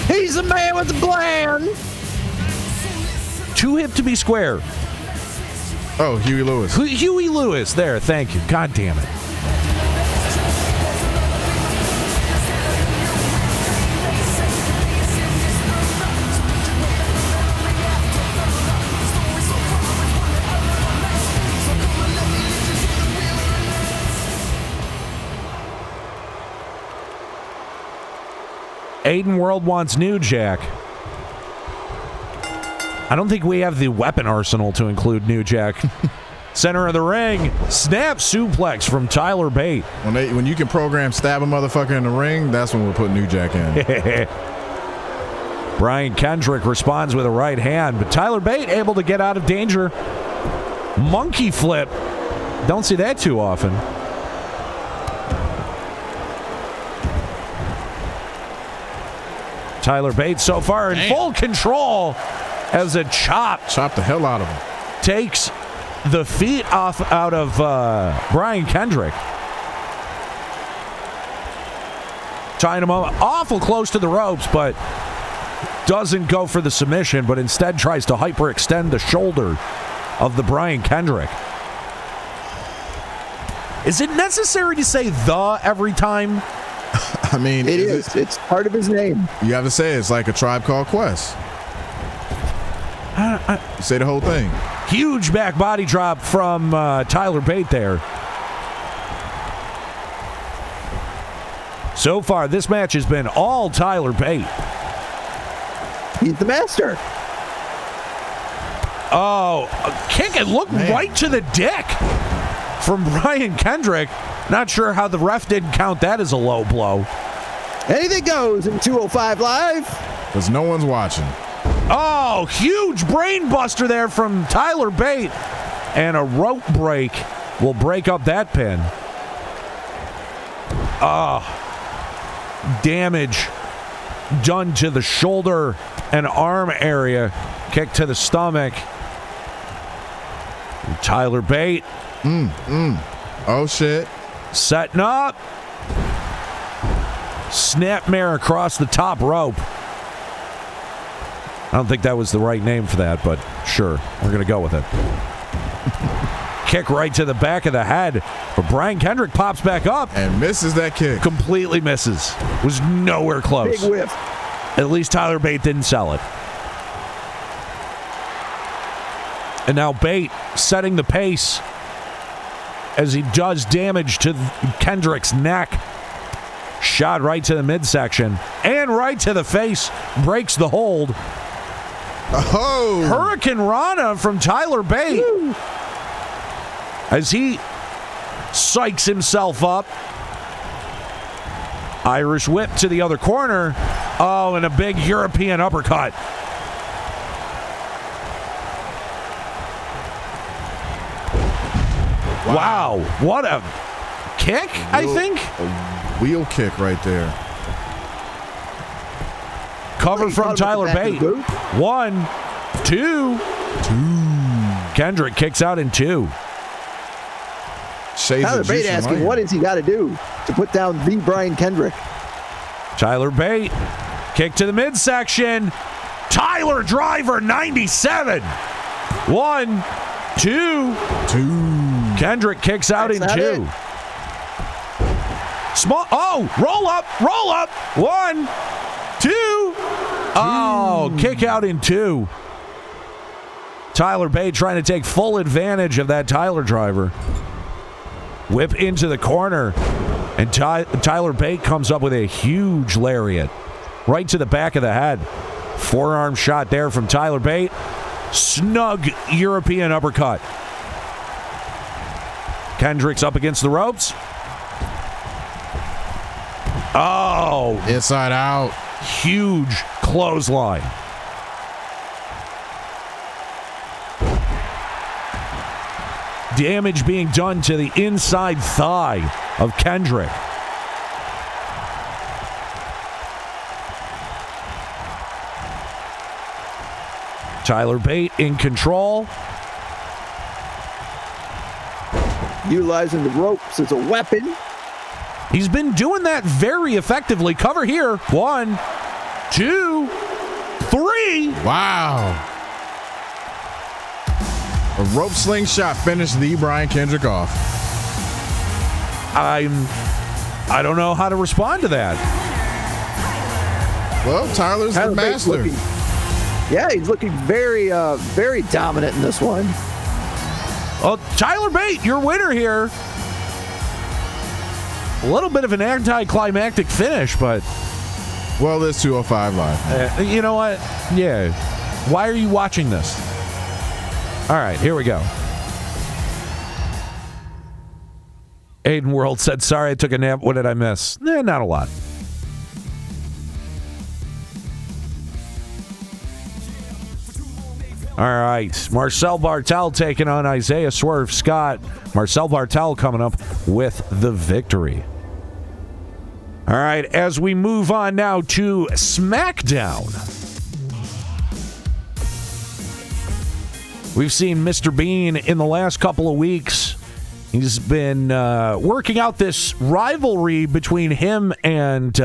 He's a man with a plan. Too hip to be square. Oh, Huey Lewis. Huey Lewis. There. Thank you. God damn it. Aiden World wants New Jack. I don't think we have the weapon arsenal to include New Jack. Center of the ring. Snap suplex from Tyler Bate. When you can program stab a motherfucker in the ring, that's when we'll put New Jack in. Brian Kendrick responds with a right hand, but Tyler Bate able to get out of danger. Monkey flip. Don't see that too often. Tyler Bate so far in full control as a chop. Chop the hell out of him. Takes the feet out of Brian Kendrick. Tying him up awful close to the ropes, but doesn't go for the submission, but instead tries to hyperextend the shoulder of the Brian Kendrick. Is it necessary to say "the" every time? I mean, it is. It's part of his name. You have to say it's like a Tribe Called Quest. Say the whole thing. Huge back body drop from Tyler Bate there. So far, this match has been all Tyler Bate. He's the master. Oh, a kick and look right to the dick from Brian Kendrick. Not sure how the ref didn't count that as a low blow. Anything goes in 205 Live. Because no one's watching. Oh, huge brain buster there from Tyler Bate. And a rope break will break up that pin. Damage done to the shoulder and arm area. Kick to the stomach. Tyler Bate. Oh, shit. Setting up. Snapmare across the top rope. I don't think that was the right name for that, but sure, we're going to go with it. Kick right to the back of the head, but Brian Kendrick pops back up. And misses that kick. Completely misses. Was nowhere close. Big whiff. At least Tyler Bate didn't sell it. And now Bate setting the pace as he does damage to Kendrick's neck. Shot right to the midsection and right to the face. Breaks the hold. Oh! Hurricane Rana from Tyler Bate. Woo. As he psychs himself up. Irish whip to the other corner. Oh, and a big European uppercut. Wow. What a kick, I think? A wheel kick right there. Cover from Tyler Bate. 1, 2. Kendrick kicks out in 2. Tyler Bate asking, what has he got to do to put down the Brian Kendrick? Tyler Bate, kick to the midsection. Tyler Driver, 97. 1, 2. Kendrick kicks out in 2. Small. Oh, roll up. 1, 2. Oh, kick out in 2. Tyler Bate trying to take full advantage of that Tyler Driver. Whip into the corner. And Tyler Bate comes up with a huge lariat. Right to the back of the head. Forearm shot there from Tyler Bate. Snug European uppercut. Kendrick's up against the ropes. Oh. Inside out. Huge clothesline. Damage being done to the inside thigh of Kendrick. Tyler Bate in control. Utilizing the ropes as a weapon. He's been doing that very effectively. Cover here. 1, 2, 3. Wow. A rope slingshot finished the Brian Kendrick off. I don't know how to respond to that. Well, Tyler's the master. He's looking very, very dominant in this one. Well, Tyler Bate, your winner here. A little bit of an anticlimactic finish, but... Well, there's 205 Live. You know what? Yeah. Why are you watching this? All right, here we go. Aiden World said, sorry, I took a nap. What did I miss? Not a lot. All right, Marcel Bartel taking on Isaiah Swerve Scott. Marcel Bartel coming up with the victory. All right, as we move on now to SmackDown. We've seen Mr. Bean in the last couple of weeks. He's been working out this rivalry between him and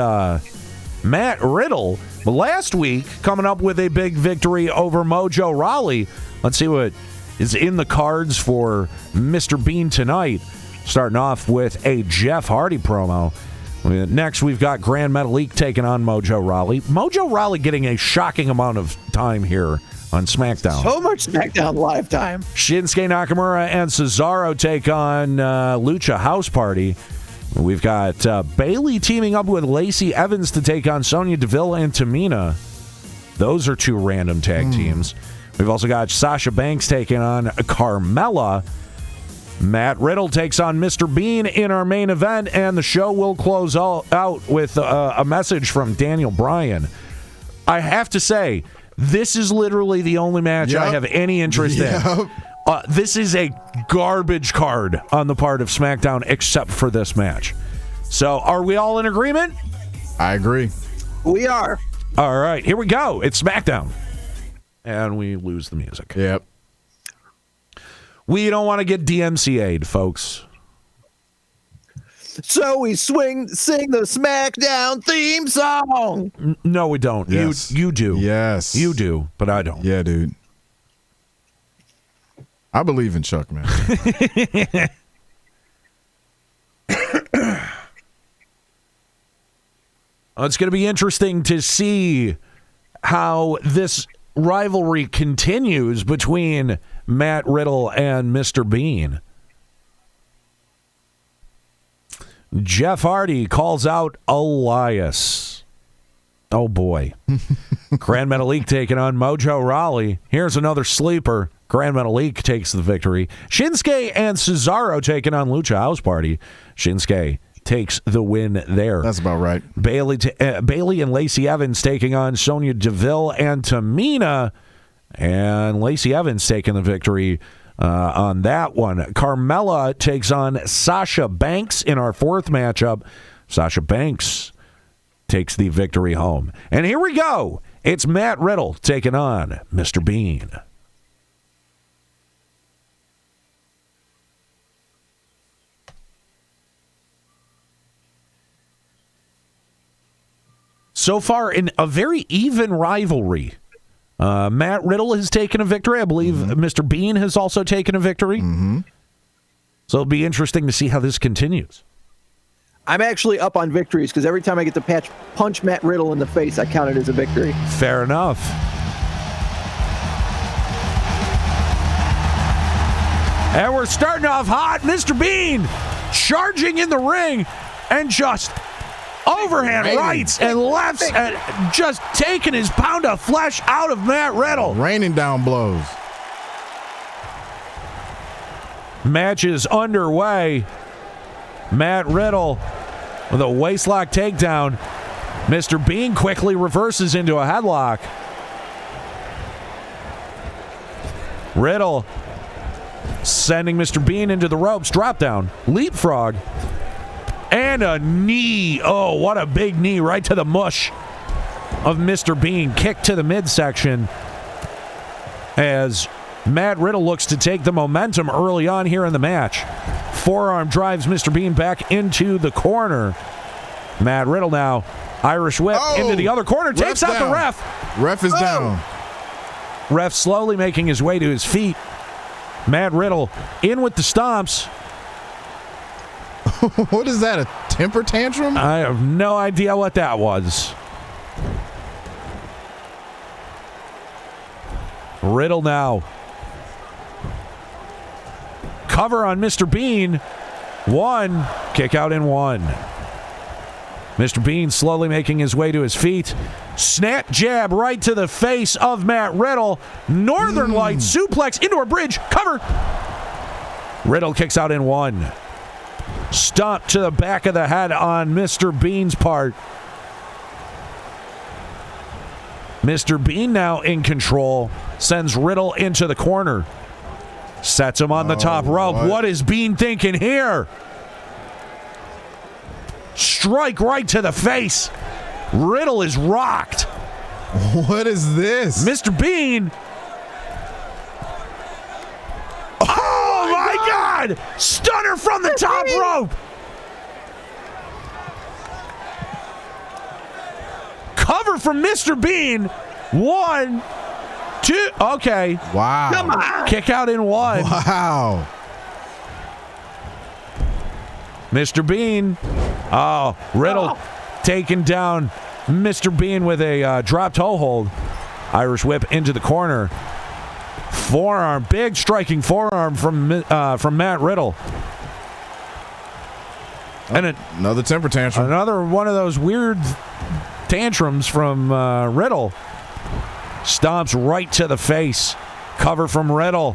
Matt Riddle. But last week, coming up with a big victory over Mojo Rawley. Let's see what is in the cards for Mr. Bean tonight. Starting off with a Jeff Hardy promo. Next, we've got Grand Metalik taking on Mojo Rawley. Mojo Rawley getting a shocking amount of time here on SmackDown. So much SmackDown Live time. Shinsuke Nakamura and Cesaro take on Lucha House Party. We've got Bayley teaming up with Lacey Evans to take on Sonya Deville and Tamina. Those are two random tag teams. We've also got Sasha Banks taking on Carmella. Matt Riddle takes on Mr. Bean in our main event, and the show will close out with a message from Daniel Bryan. I have to say, this is literally the only match I have any interest in. This is a garbage card on the part of SmackDown, except for this match. So, are we all in agreement? I agree. We are. All right, here we go. It's SmackDown. And we lose the music. Yep. We don't want to get DMCA'd, folks. So we sing the SmackDown theme song. No, we don't. Yes. You do. Yes. You do, but I don't. Yeah, dude. I believe in Chuck, man. It's going to be interesting to see how this rivalry continues between Matt Riddle and Mr. Bean. Jeff Hardy calls out Elias. Oh, boy. Grand Metalik taking on Mojo Rawley. Here's another sleeper. Grand Metalik takes the victory. Shinsuke and Cesaro taking on Lucha House Party. Shinsuke takes the win there. That's about right. Bayley and Lacey Evans taking on Sonya Deville and Tamina. And Lacey Evans taking the victory on that one. Carmella takes on Sasha Banks in our fourth matchup. Sasha Banks takes the victory home. And here we go. It's Matt Riddle taking on Mr. Bean. So far, in a very even rivalry. Matt Riddle has taken a victory. I believe Mr. Bean has also taken a victory. So it'll be interesting to see how this continues. I'm actually up on victories because every time I get to punch Matt Riddle in the face, I count it as a victory. Fair enough. And we're starting off hot. Mr. Bean charging in the ring and just overhand rights and lefts and just taking his pound of flesh out of Matt Riddle. Raining down blows. Match is underway. Matt Riddle with a waistlock takedown. Mr. Bean quickly reverses into a headlock. Riddle sending Mr. Bean into the ropes. Drop down. Leapfrog. And a knee. Oh, what a big knee right to the mush of Mr. Bean. Kick to the midsection. as Matt Riddle looks to take the momentum early on here in the match. Forearm drives Mr. Bean back into the corner. Matt Riddle now, Irish whip into the other corner, takes out the ref. Ref is down. Ref slowly making his way to his feet. Matt Riddle in with the stomps. What is that, a temper tantrum? I have no idea what that was. Riddle now. Cover on Mr. Bean. 1. Kick out in 1. Mr. Bean slowly making his way to his feet. Snap jab right to the face of Matt Riddle. Northern Light suplex into a bridge. Cover. Riddle kicks out in 1. Stomp to the back of the head on Mr. Bean's part. Mr. Bean now in control. Sends Riddle into the corner. Sets him on the top rope. What is Bean thinking here? Strike right to the face. Riddle is rocked. What is this? Mr. Bean. Oh my God! Stunner from the top rope. Cover from Mr. Bean. 1, 2. Okay. Wow. Come on. Kick out in 1. Wow. Mr. Bean. Oh, Riddle taking down Mr. Bean with a drop toe hold. Irish whip into the corner. Forearm, big striking forearm from Matt Riddle. And another temper tantrum. Another one of those weird tantrums from Riddle. Stomps right to the face. Cover from Riddle.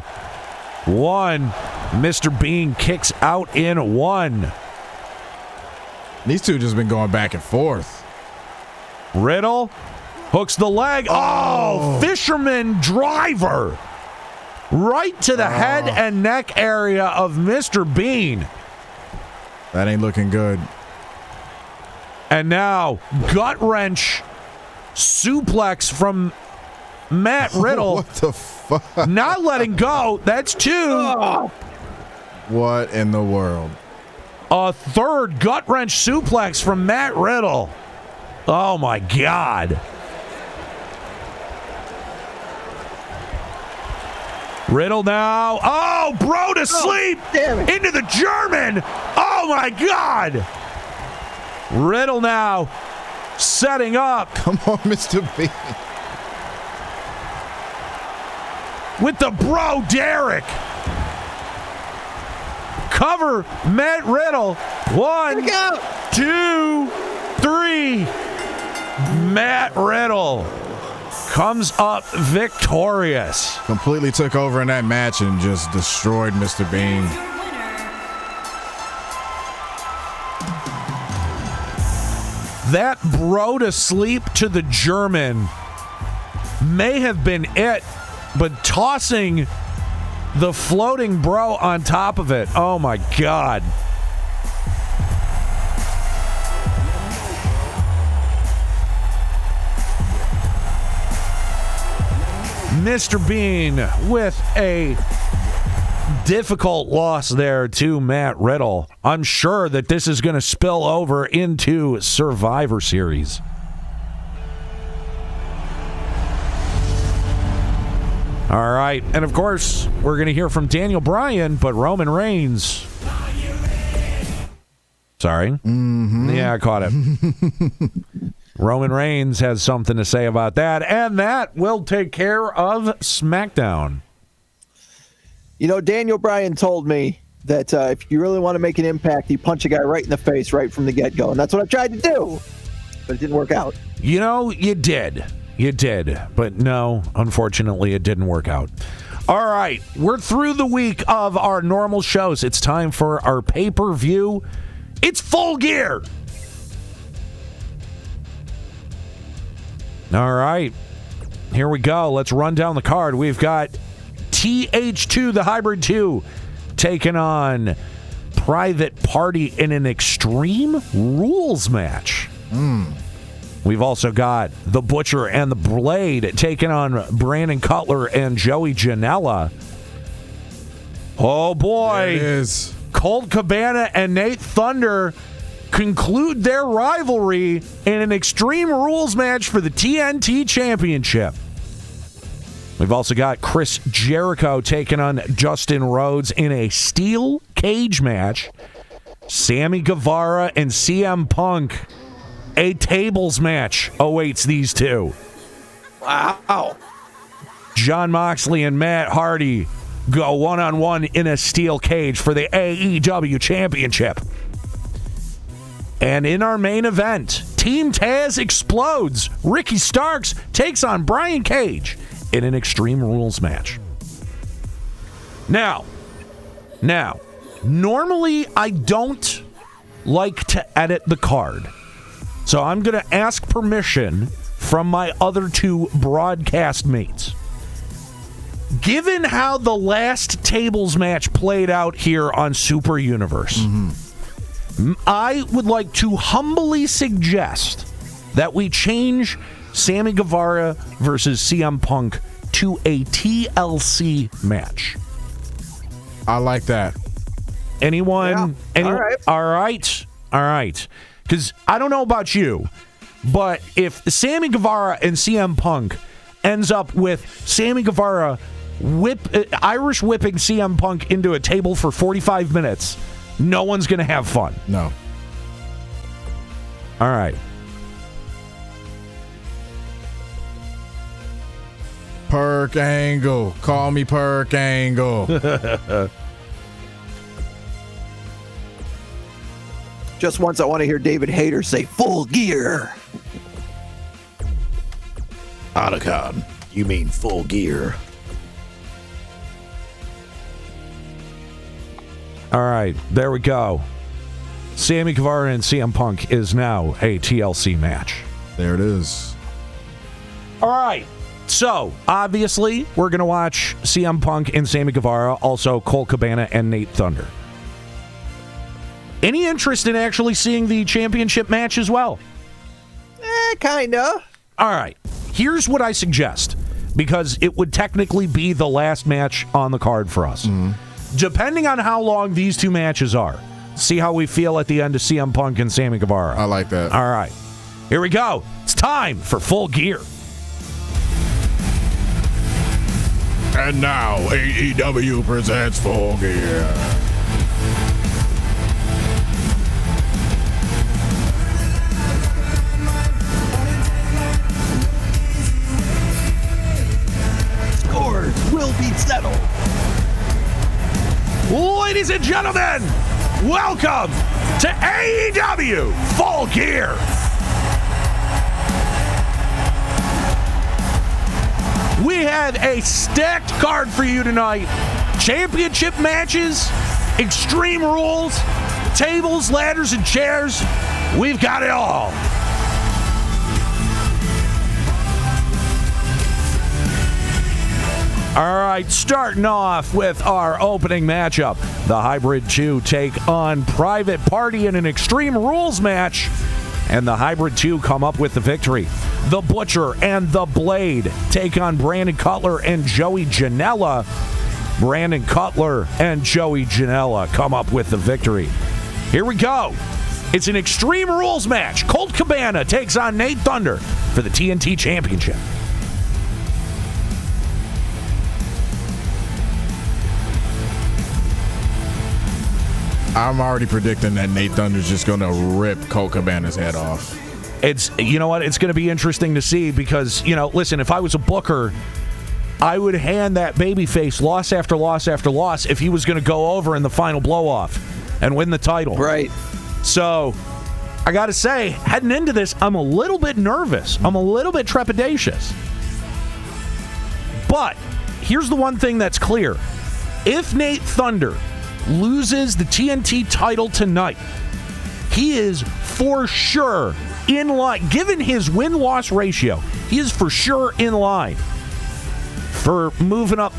1. Mr. Bean kicks out in 1. These two just been going back and forth. Riddle hooks the leg. Oh, fisherman driver. Right to the head and neck area of Mr. Bean. That ain't looking good. And now, gut wrench suplex from Matt Riddle. What the fuck? Not letting go. That's 2. What in the world? A third gut wrench suplex from Matt Riddle. Oh my God. Riddle now. Oh, bro to sleep. Into the German. Oh my God. Riddle now setting up. Come on, Mr. B. With the bro Derek. Cover Matt Riddle. 1, 2, 3. Matt Riddle comes up victorious. Completely took over in that match and just destroyed Mr. Bean. That bro to sleep to the German may have been it, but tossing the floating bro on top of it. Oh my God. Mr. Bean with a difficult loss there to Matt Riddle. I'm sure that this is going to spill over into Survivor Series. All right. And of course, we're going to hear from Daniel Bryan, but Roman Reigns. Sorry. Mm-hmm. Yeah, I caught it. Roman Reigns has something to say about that, and that will take care of SmackDown. You know, Daniel Bryan told me that if you really want to make an impact, you punch a guy right in the face right from the get-go, and that's what I tried to do, but it didn't work out. You know, you did. You did. But no, unfortunately, it didn't work out. All right, we're through the week of our normal shows. It's time for our pay-per-view. It's Full Gear. All right, here we go. Let's run down the card. We've got TH2, the Hybrid 2, taking on Private Party in an Extreme Rules match. We've also got the Butcher and the Blade taking on Brandon Cutler and Joey Janela. Oh, boy. There it is. Colt Cabana and Nate Thunder conclude their rivalry in an Extreme Rules match for the TNT Championship. We've also got Chris Jericho taking on Justin Rhodes in a steel cage match. Sammy Guevara and CM Punk. A tables match awaits these two. Wow. Jon Moxley and Matt Hardy go one-on-one in a steel cage for the AEW Championship. And in our main event, Team Taz explodes. Ricky Starks takes on Brian Cage in an Extreme Rules match. Now, normally I don't like to edit the card. So I'm going to ask permission from my other two broadcast mates. Given how the last tables match played out here on Super Universe, I would like to humbly suggest that we change Sammy Guevara versus CM Punk to a TLC match. I like that. Anyone? Yeah. All right. Because I don't know about you, but if Sammy Guevara and CM Punk ends up with Sammy Guevara Irish whipping CM Punk into a table for 45 minutes, no one's going to have fun. No. All right. Perk Angle. Call me Perk Angle. Just once I want to hear David Hayter say full gear. Otacon, you mean full gear. All right, there we go. Sammy Guevara and CM Punk is now a TLC match. There it is. All right, so obviously we're going to watch CM Punk and Sammy Guevara, also Colt Cabana and Nate Thunder. Any interest in actually seeing the championship match as well? Kinda. All right. Here's what I suggest, because it would technically be the last match on the card for us. Depending on how long these two matches are, see how we feel at the end of CM Punk and Sammy Guevara. I like that. All right. Here we go. It's time for Full Gear. And now AEW presents Full Gear. Will be settled. Ladies and gentlemen, welcome to AEW Full Gear. We have a stacked card for you tonight. Championship matches, Extreme Rules, tables, ladders, and chairs. We've got it all. All right, starting off with our opening matchup. The Hybrid 2 take on Private Party in an Extreme Rules match, and the Hybrid 2 come up with the victory. The Butcher and the Blade take on Brandon Cutler and Joey Janela. Brandon Cutler and Joey Janela come up with the victory. Here we go. It's an Extreme Rules match. Colt Cabana takes on Nate Thunder for the TNT Championship. I'm already predicting that Nate Thunder's just going to rip Colt Cabana's head off. It's, you know what, it's going to be interesting to see because, you know, listen, if I was a booker, I would hand that babyface loss after loss after loss if he was going to go over in the final blow-off and win the title. Right. So, I got to say, heading into this, I'm a little bit nervous. I'm a little bit trepidatious. But, here's the one thing that's clear. If Nate Thunder loses the TNT title tonight, he is for sure in line. Given his win-loss ratio, he is for sure in line for moving up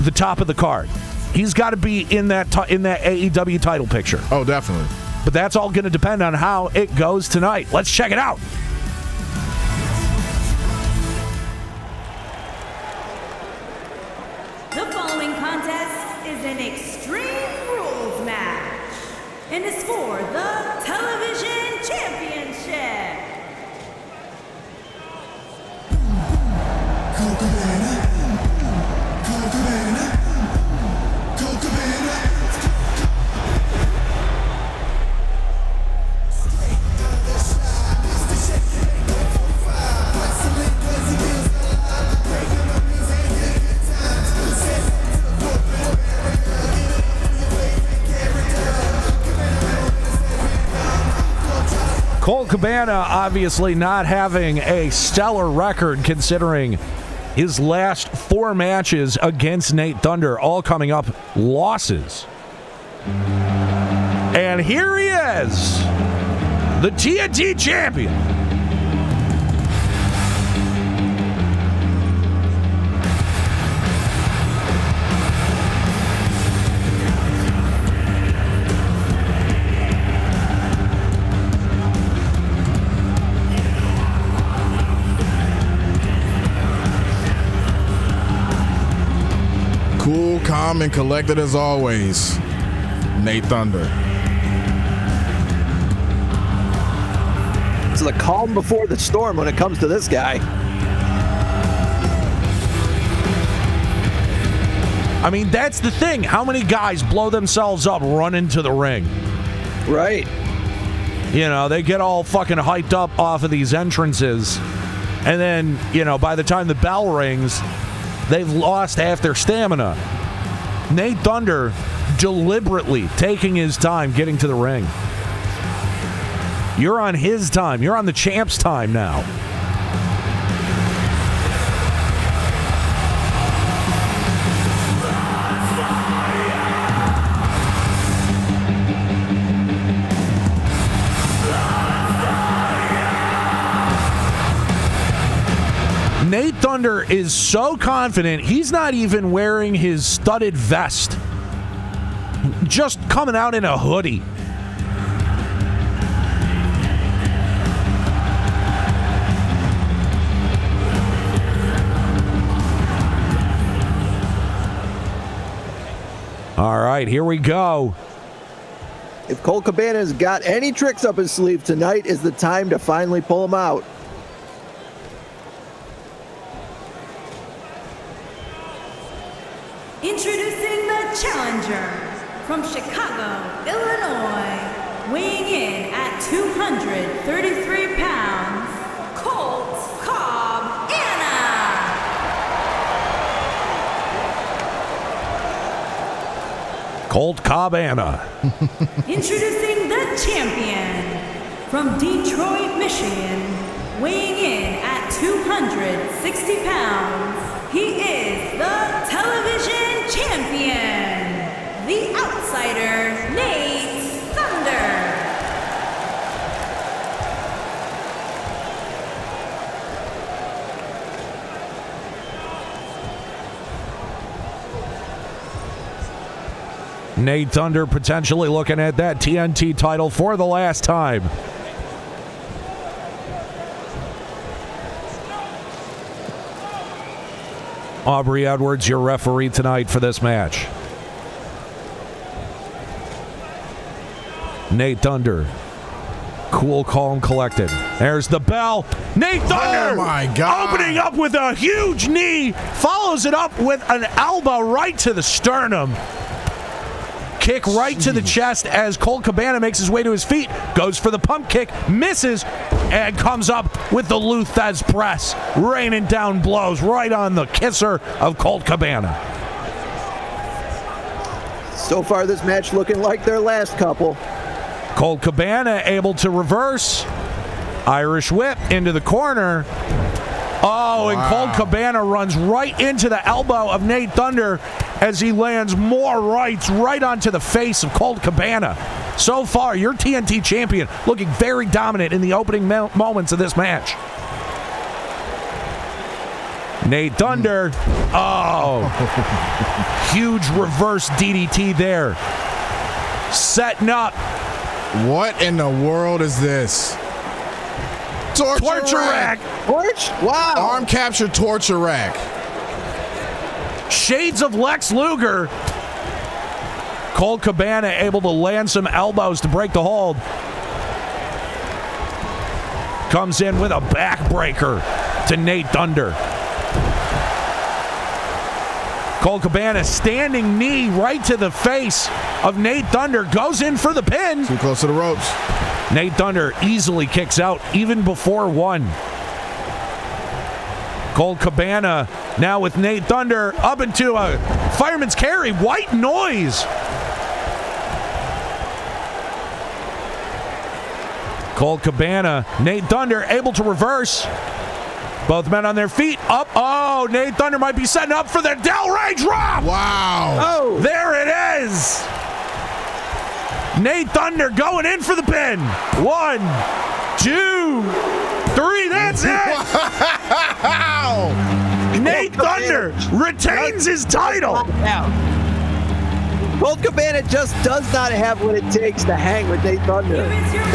the top of the card. He's got to be in that AEW title picture. Oh, definitely. But that's all going to depend on how it goes tonight. Let's check it out. is an Extreme Rules match and is for the Television Championship. Colt Cabana. Colt Cabana. Colt Cabana. Colt Cabana obviously not having a stellar record considering his last 4 matches against Nate Thunder, all coming up losses. And here he is, the TNT champion. Cool, calm, and collected as always, Nate Thunder. It's the calm before the storm when it comes to this guy. I mean, that's the thing. How many guys blow themselves up running to the ring? Right. You know, they get all fucking hyped up off of these entrances. And then, you know, by the time the bell rings, they've lost half their stamina. Nate Thunder deliberately taking his time getting to the ring. You're on his time. You're on the champ's time now. Nate Thunder is so confident, he's not even wearing his studded vest. Just coming out in a hoodie. All right, here we go. If Colt Cabana's got any tricks up his sleeve, tonight is the time to finally pull them out. Introducing the challenger from Chicago, Illinois, weighing in at 233 pounds, Colt Cabana. Colt Cabana. Introducing the champion from Detroit, Michigan, weighing in at 260 pounds, he is the television champion, the outsider, Nate Thunder. Nate Thunder potentially looking at that TNT title for the last time. Aubrey Edwards, your referee tonight for this match. Nate Thunder, cool, calm, collected. There's the bell. Nate Thunder, oh my God, opening up with a huge knee, follows it up with an elbow right to the sternum. Kick right to the chest as Colt Cabana makes his way to his feet, goes for the pump kick, misses, and comes up with the Luthez press, raining down blows right on the kisser of Colt Cabana. So far, this match looking like their last couple. Colt Cabana able to reverse. Irish whip into the corner. Oh, and Colt Cabana runs right into the elbow of Nate Thunder as he lands more rights right onto the face of Colt Cabana. So far, your TNT champion looking very dominant in the opening moments of this match. Nate Thunder. Oh, huge reverse DDT there. Setting up. What in the world is this? Torture rack. Torch? Wow. Arm capture torture rack. Shades of Lex Luger. Colt Cabana able to land some elbows to break the hold. Comes in with a backbreaker to Nate Thunder. Colt Cabana standing knee right to the face of Nate Thunder. Goes in for the pin. Too close to the ropes. Nate Thunder easily kicks out even before one. Colt Cabana now with Nate Thunder up into a fireman's carry. White noise. Colt Cabana, Nate Thunder able to reverse. Both men on their feet. Up. Oh, Nate Thunder might be setting up for the Del Rey drop. Wow. Oh, there it is. Nate Thunder going in for the pin. 1, 2, 3. That's it. Wow. Nate Thunder retains his title. Colt Cabana just does not have what it takes to hang with Nate Thunder.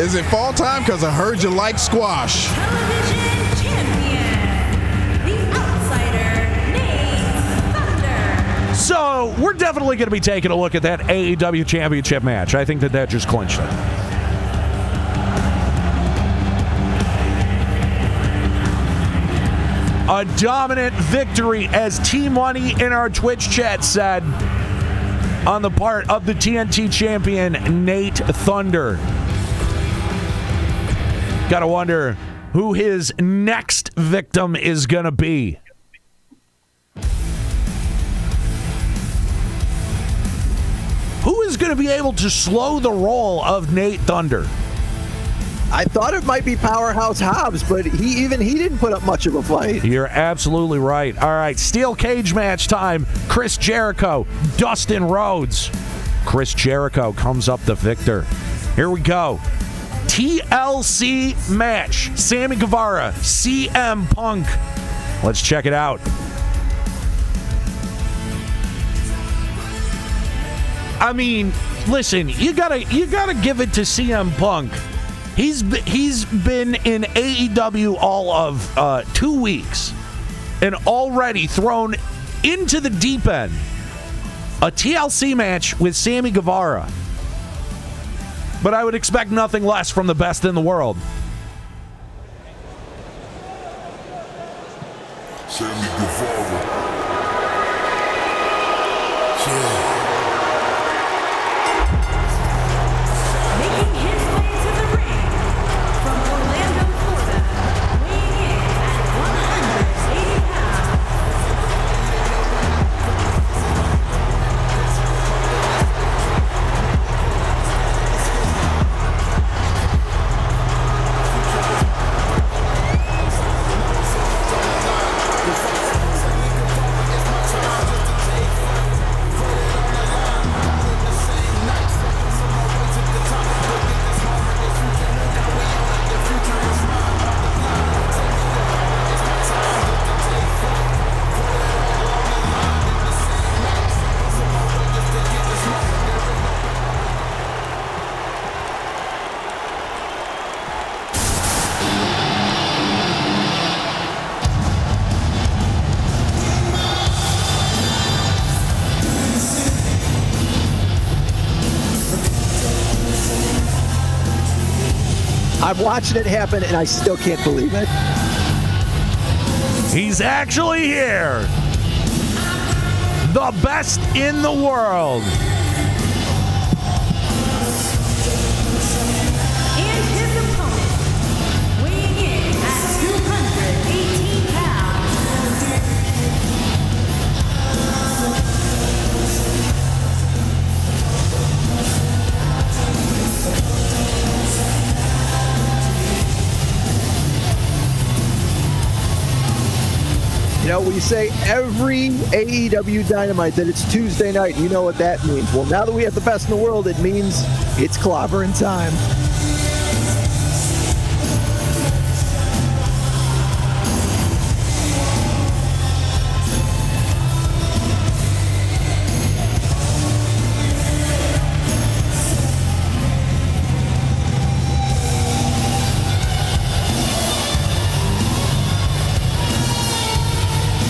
Is it fall time? Because I heard you like squash. So we're definitely going to be taking a look at that AEW Championship match. I think that just clinched it. A dominant victory, as T-Money in our Twitch chat said, on the part of the TNT champion, Nate Thunder. Gotta wonder who his next victim is going to be. Who is going to be able to slow the roll of Nate Thunder? I thought it might be Powerhouse Hobbs, but he didn't put up much of a fight. You're absolutely right. All right, steel cage match time. Chris Jericho, Dustin Rhodes. Chris Jericho comes up the victor. Here we go. TLC match. Sammy Guevara, CM Punk. Let's check it out. I mean, listen, you gotta give it to CM Punk. He's been in AEW all of 2 weeks and already thrown into the deep end. A TLC match with Sammy Guevara. But I would expect nothing less from the best in the world. Sammy Guevara. Yeah. I'm watching it happen, and I still can't believe it. He's actually here. The best in the world. And his opponent, weighing in at 218 pounds. You know, we say every AEW Dynamite that it's Tuesday night. You know what that means. Well, now that we have the best in the world, it means it's clobbering time.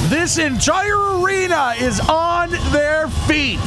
This entire arena is on their feet.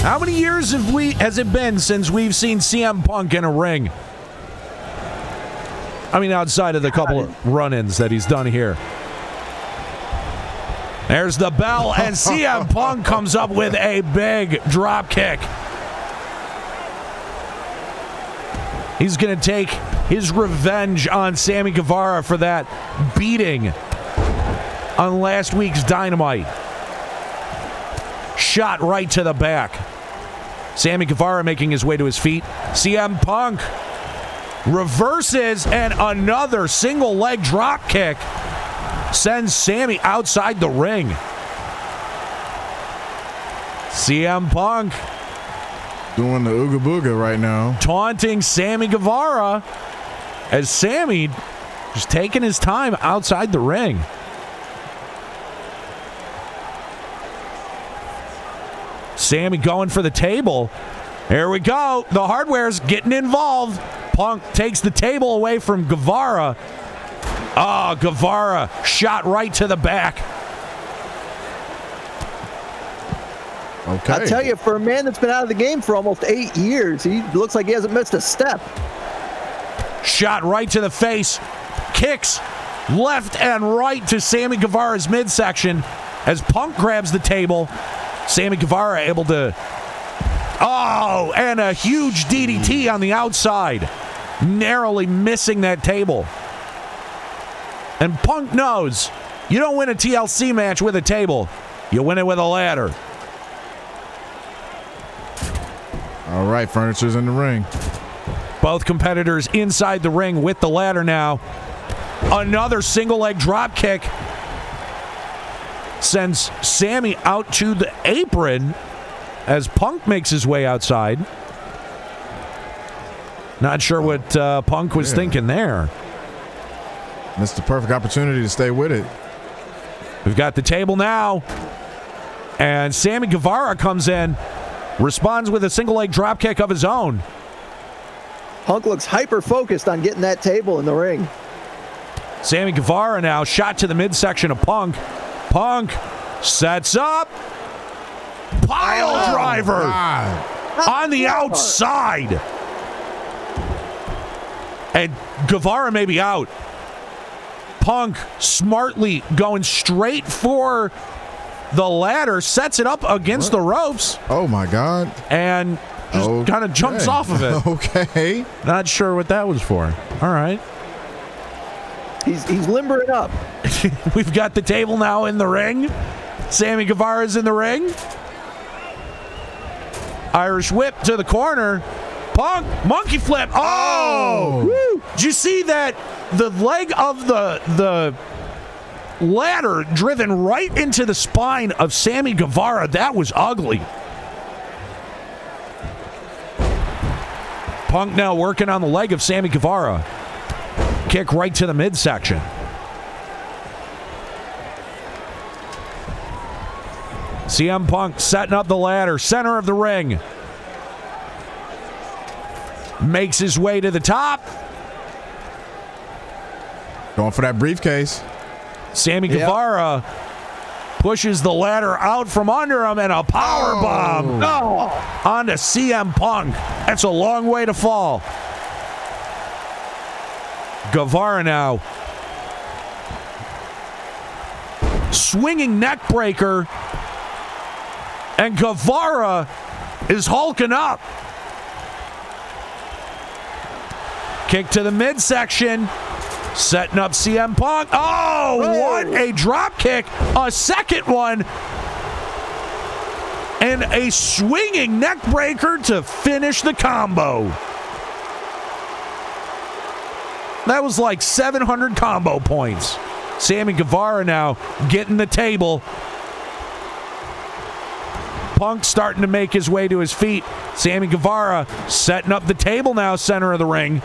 How many years has it been since we've seen CM Punk in a ring? I mean, outside of the couple of run-ins that he's done here. There's the bell, and CM Punk comes up with a big drop kick. He's going to take his revenge on Sammy Guevara for that beating on last week's Dynamite. Shot right to the back. Sammy Guevara making his way to his feet. CM Punk reverses, and another single leg drop kick sends Sammy outside the ring. CM Punk doing the ooga booga right now, taunting Sammy Guevara as Sammy just taking his time outside the ring. Sammy going for the table. Here we go. The Hardware's getting involved. Punk takes the table away from Guevara. Oh, Guevara shot right to the back. Okay. I'll tell you, for a man that's been out of the game for almost 8 years, he looks like he hasn't missed a step. Shot right to the face. Kicks left and right to Sammy Guevara's midsection as Punk grabs the table. Sammy Guevara able to... Oh, and a huge DDT on the outside. Narrowly missing that table. And Punk knows you don't win a TLC match with a table. You win it with a ladder. All right, furniture's in the ring. Both competitors inside the ring with the ladder now. Another single leg drop kick sends Sammy out to the apron as Punk makes his way outside. Not sure what Punk was thinking there. Missed the perfect opportunity to stay with it. We've got the table now. And Sammy Guevara comes in, responds with a single leg drop kick of his own. Punk looks hyper-focused on getting that table in the ring. Sammy Guevara now shot to the midsection of Punk. Punk sets up. Pile driver on the outside. And Guevara may be out. Punk smartly going straight for the ladder, sets it up against the ropes. Oh my God. And just kind of jumps off of it. Okay. Not sure what that was for. All right. He's limbering up. We've got the table now in the ring. Sammy Guevara's in the ring. Irish whip to the corner. Punk, monkey flip. Oh! Did you see that? The leg of the ladder driven right into the spine of Sammy Guevara. That was ugly. Punk now working on the leg of Sammy Guevara. Kick right to the midsection. CM Punk setting up the ladder, center of the ring. Makes his way to the top. Going for that briefcase. Sammy Guevara pushes the ladder out from under him, and a power bomb onto CM Punk. That's a long way to fall. Guevara now swinging neck breaker, and Guevara is hulking up. Kick to the midsection, setting up CM Punk. Oh, what a drop kick. A second one. And a swinging neck breaker to finish the combo. That was like 700 combo points. Sammy Guevara now getting the table. Punk starting to make his way to his feet. Sammy Guevara setting up the table now, center of the ring.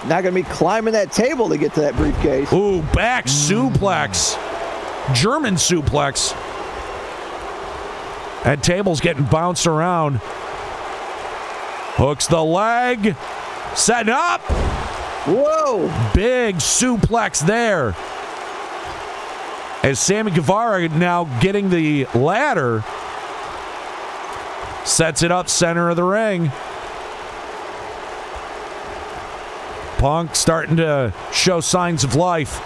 Not going to be climbing that table to get to that briefcase. Ooh, back suplex. German suplex. And table's getting bounced around. Hooks the leg. Setting up. Whoa. Big suplex there. As Sammy Guevara now getting the ladder, sets it up center of the ring. Punk starting to show signs of life.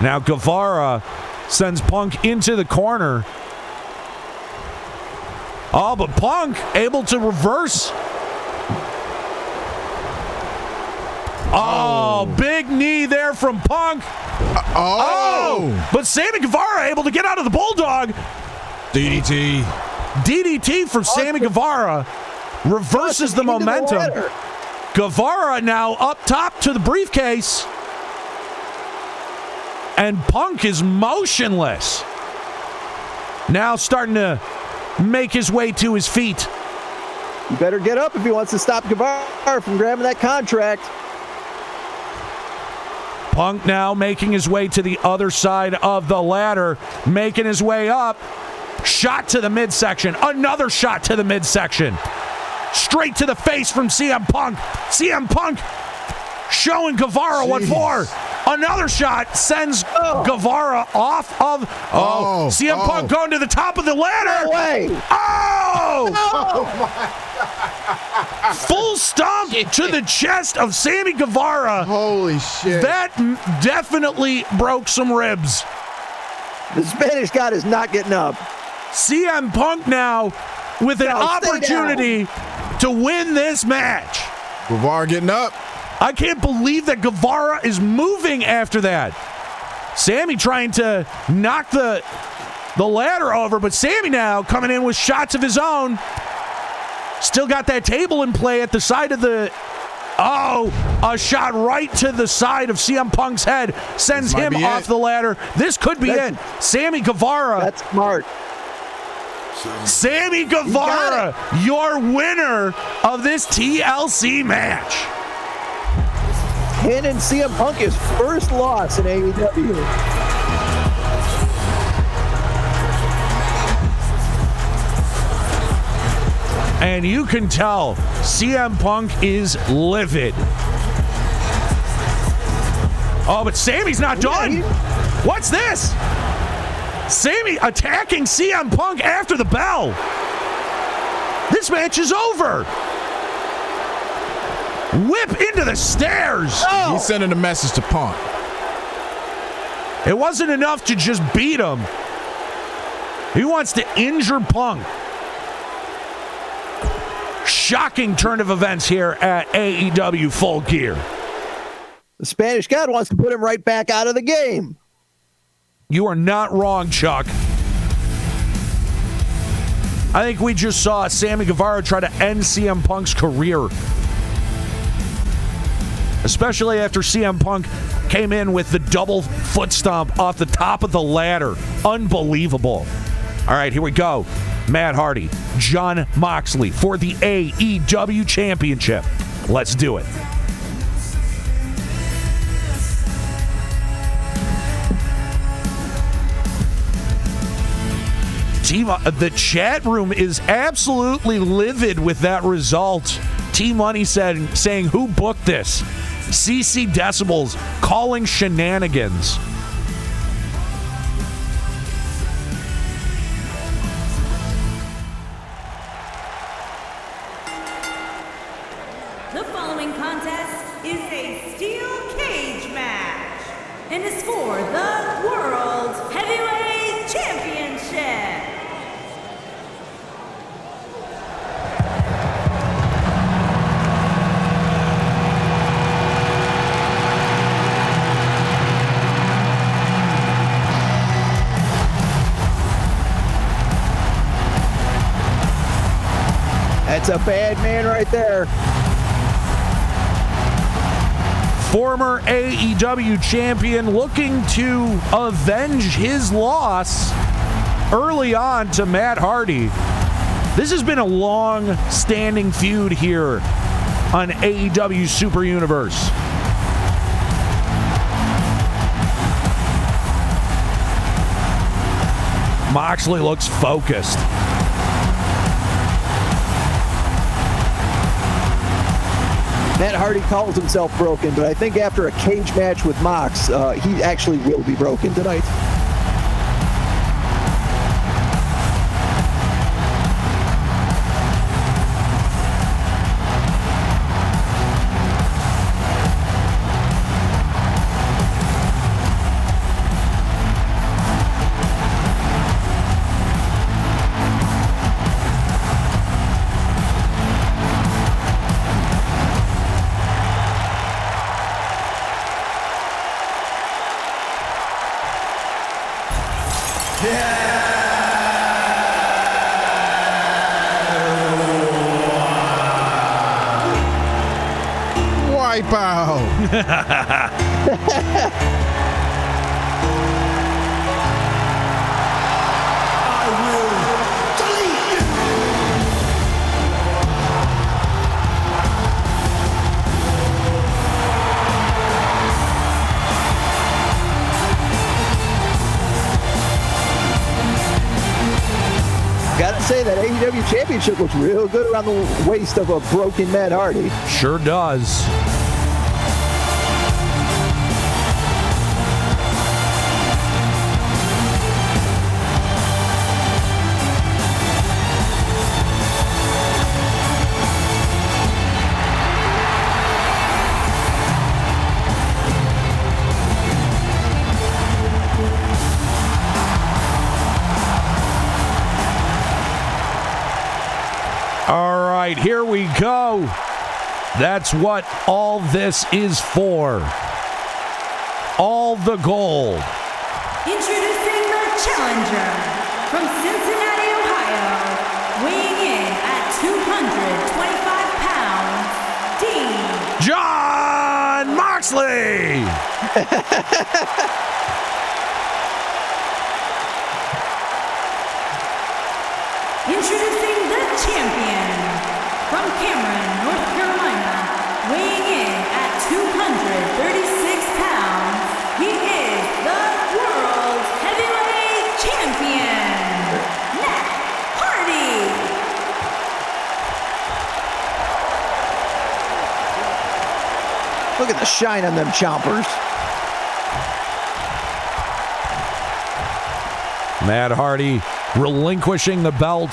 Now Guevara sends Punk into the corner. Oh, but Punk able to reverse. Oh, big knee there from Punk. But Sammy Guevara able to get out of the Bulldog. DDT from Sammy Guevara reverses the momentum. Guevara now up top to the briefcase. And Punk is motionless. Now starting to make his way to his feet. You better get up if he wants to stop Guevara from grabbing that contract. Punk now making his way to the other side of the ladder, making his way up. Shot to the midsection. Another shot to the midsection. Straight to the face from CM Punk. CM Punk showing Guevara what for. Another shot sends Guevara off of... CM Punk going to the top of the ladder. No way. Full stomp to the chest of Sammy Guevara. Holy shit. That definitely broke some ribs. The Spanish God is not getting up. CM Punk now with an opportunity to win this match. Guevara getting up. I can't believe that Guevara is moving after that. Sammy trying to knock the ladder over, but Sammy now coming in with shots of his own. Still got that table in play at the side of the... a shot right to the side of CM Punk's head. Sends him off the ladder. This could be it. Sammy Guevara. That's smart. Sammy Guevara, your winner of this TLC match. Handing CM Punk his first loss in AEW. And you can tell CM Punk is livid. Oh, but Sammy's not done. What's this? Sammy attacking CM Punk after the bell. This match is over. Whip into the stairs. He's sending a message to Punk. It wasn't enough to just beat him. He wants to injure Punk. Shocking turn of events here at AEW Full Gear. The Spanish God wants to put him right back out of the game. You are not wrong, Chuck. I think we just saw Sammy Guevara try to end CM Punk's career. Especially after CM Punk came in with the double foot stomp off the top of the ladder. Unbelievable. All right, here we go. Matt Hardy, Jon Moxley for the AEW Championship. Let's do it. The chat room is absolutely livid with that result. T-Money saying, who booked this? CC Decibels calling shenanigans. The following contest is a steel cage match and is for the World Heavyweight Championship. That's a bad man right there. Former AEW champion looking to avenge his loss early on to Matt Hardy. This has been a long-standing feud here on AEW Super Universe. Moxley looks focused. Matt Hardy calls himself broken, but I think after a cage match with Mox, he actually will be broken tonight. Wipe out. Gotta say that AEW Championship looks real good around the waist of a broken Matt Hardy. Sure does. All right, here we go. That's what all this is for. All the gold. Introducing the challenger from Cincinnati, Ohio, weighing in at 225 pounds, Dean John Moxley. Introducing the champion from Cameron, North Carolina, weighing in at 236 pounds. He is the world heavyweight champion, Matt Hardy. Look at the shine on them chompers. Matt Hardy relinquishing the belt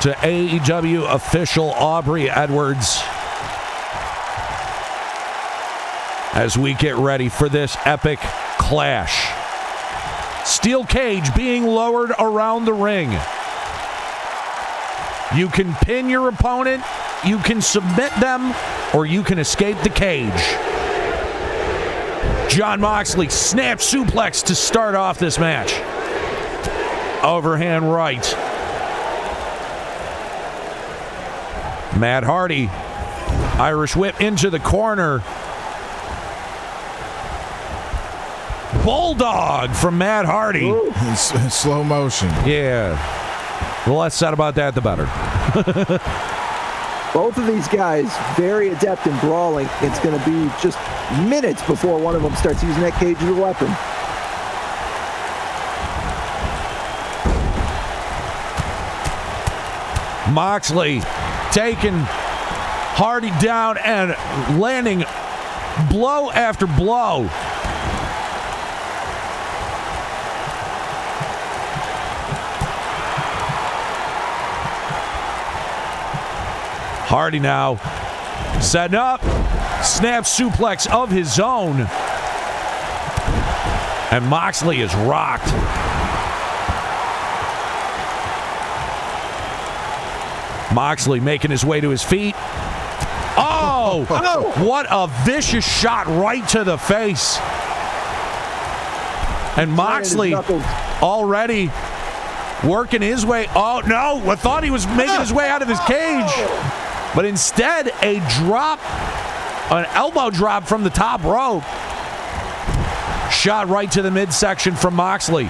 to AEW official Aubrey Edwards as we get ready for this epic clash. Steel cage being lowered around the ring. You can pin your opponent, you can submit them, or you can escape the cage. John Moxley snap suplex to start off this match. Overhand right. Matt Hardy. Irish whip into the corner. Bulldog from Matt Hardy. In slow motion. Yeah. The less said about that, the better. Both of these guys, very adept in brawling. It's going to be just minutes before one of them starts using that cage as a weapon. Moxley taking Hardy down and landing blow after blow. Hardy now setting up, snap suplex of his own, and Moxley is rocked. Moxley making his way to his feet. Oh, what a vicious shot right to the face. And Moxley already working his way. Oh, no. I thought he was making his way out of his cage. But instead, a drop, an elbow drop from the top rope. Shot right to the midsection from Moxley.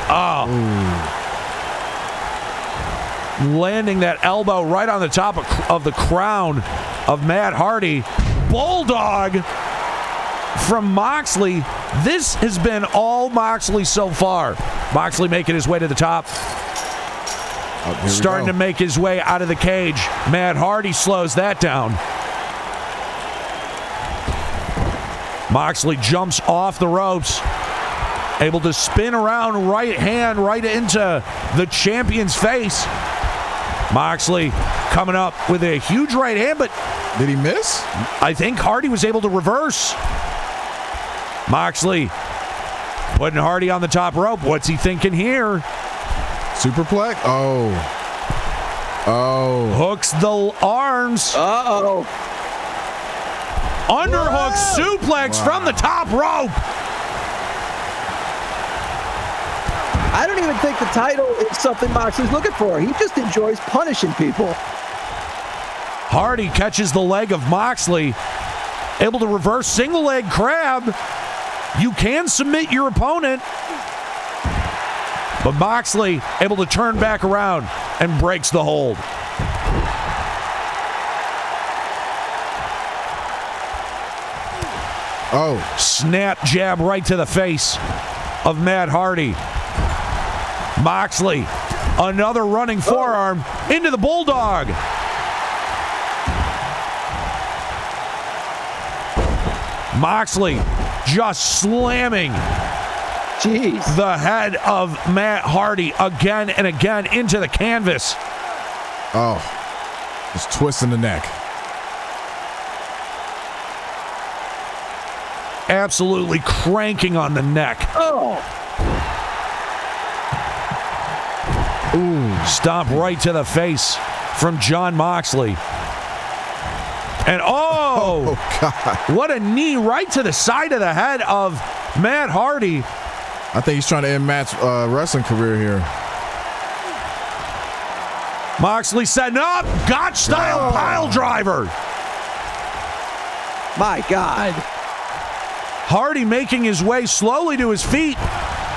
Oh. Landing that elbow right on the top of the crown of Matt Hardy. Bulldog from Moxley. This has been all Moxley so far. Moxley making his way to the top. Starting to make his way out of the cage. Matt Hardy slows that down. Moxley jumps off the ropes. Able to spin around right hand right into the champion's face. Moxley coming up with a huge right hand, but did he miss? I think Hardy was able to reverse. Moxley putting Hardy on the top rope. What's he thinking here? Superplex? Oh. Hooks the arms. Uh-oh. Underhook suplex from the top rope. I don't even think the title is something Moxley's looking for. He just enjoys punishing people. Hardy catches the leg of Moxley, able to reverse single leg crab. You can submit your opponent, but Moxley able to turn back around and breaks the hold. Oh. Snap jab right to the face of Matt Hardy. Moxley, another running forearm into the Bulldog. Moxley just slamming the head of Matt Hardy again and again into the canvas. Oh, just twisting the neck. Absolutely cranking on the neck. Oh. Ooh, stomp right to the face from Jon Moxley. And oh God. What a knee right to the side of the head of Matt Hardy. I think he's trying to end Matt's wrestling career here. Moxley setting up, Gotch-style pile driver. My God. Hardy making his way slowly to his feet,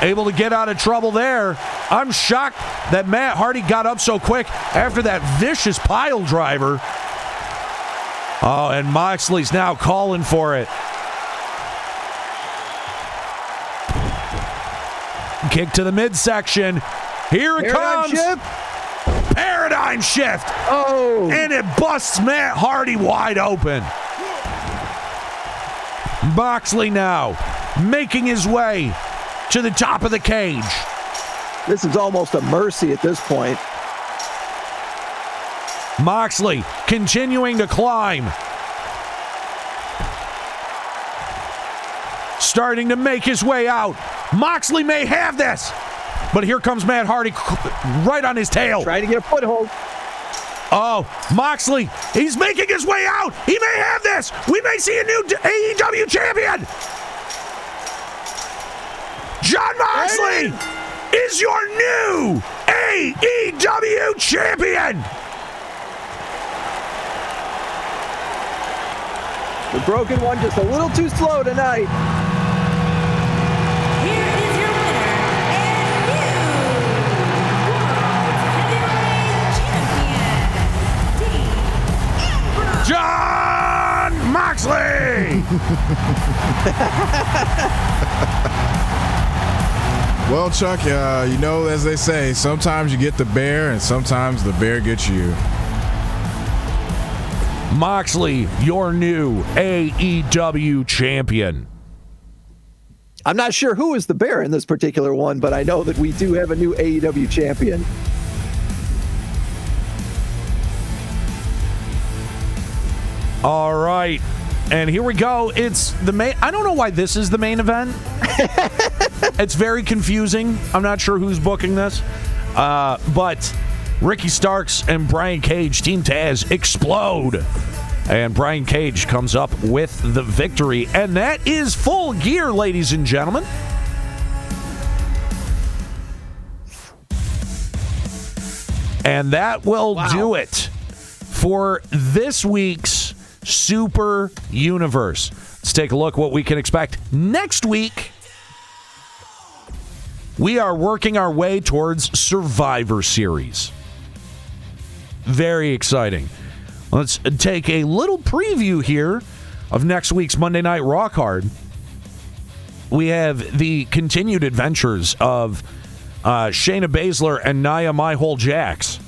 able to get out of trouble there. I'm shocked that Matt Hardy got up so quick after that vicious pile driver. Oh, and Moxley's now calling for it. Kick to the midsection. Here it comes. Paradigm shift. Oh. And it busts Matt Hardy wide open. Moxley now making his way to the top of the cage. This is almost a mercy at this point. Moxley continuing to climb. Starting to make his way out. Moxley may have this. But here comes Matt Hardy right on his tail. Trying to get a foothold. Oh, Moxley, he's making his way out. He may have this. We may see a new AEW champion. Jon Moxley is your new AEW champion. The broken one just a little too slow tonight. Jon Moxley! Well, Chuck, you know, as they say, sometimes you get the bear and sometimes the bear gets you. Moxley, your new AEW champion. I'm not sure who is the bear in this particular one, but I know that we do have a new AEW champion. All right. And here we go. It's the main. I don't know why this is the main event. It's very confusing. I'm not sure who's booking this. But Ricky Starks and Brian Cage, Team Taz, explode. And Brian Cage comes up with the victory. And that is Full Gear, ladies and gentlemen. And that will do it for this week's Super Universe. Let's take a look what we can expect next week. We are working our way towards Survivor Series. Very exciting. Let's take a little preview here of next week's Monday Night Raw card. We have the continued adventures of Shayna Baszler and Nia My Whole Jax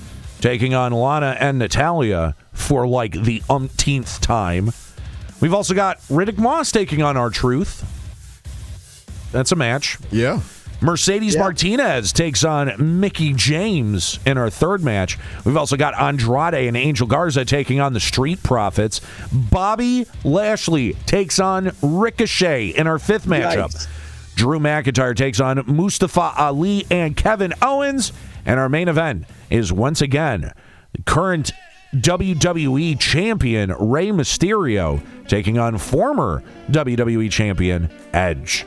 taking on Lana and Natalya for like the umpteenth time. We've also got Riddick Moss taking on R-Truth. That's a match. Yeah. Mercedes Martinez takes on Mickie James in our third match. We've also got Andrade and Angel Garza taking on the Street Profits. Bobby Lashley takes on Ricochet in our fifth matchup. Yikes. Drew McIntyre takes on Mustafa Ali and Kevin Owens. And our main event is once again the current WWE Champion Rey Mysterio taking on former WWE Champion Edge.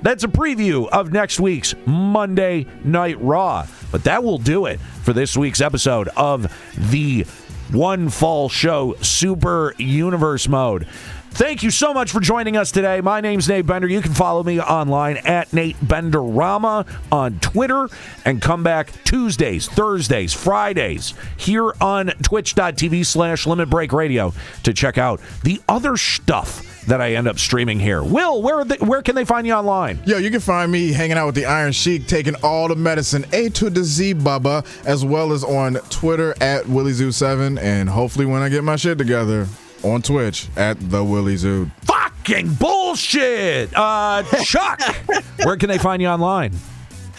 That's a preview of next week's Monday Night Raw. But that will do it for this week's episode of the One Fall Show Super Universe Mode. Thank you so much for joining us today. My name's Nate Bender. You can follow me online at Nate Benderama on Twitter and come back Tuesdays, Thursdays, Fridays here on twitch.tv/Limit Break Radio to check out the other stuff that I end up streaming here. Will, where can they find you online? Yo, you can find me hanging out with the Iron Sheik, taking all the medicine A to the Z, Bubba, as well as on Twitter at WillieZoo7, and hopefully when I get my shit together, on Twitch at the Willie Zoo. Fucking bullshit! Chuck, where can they find you online?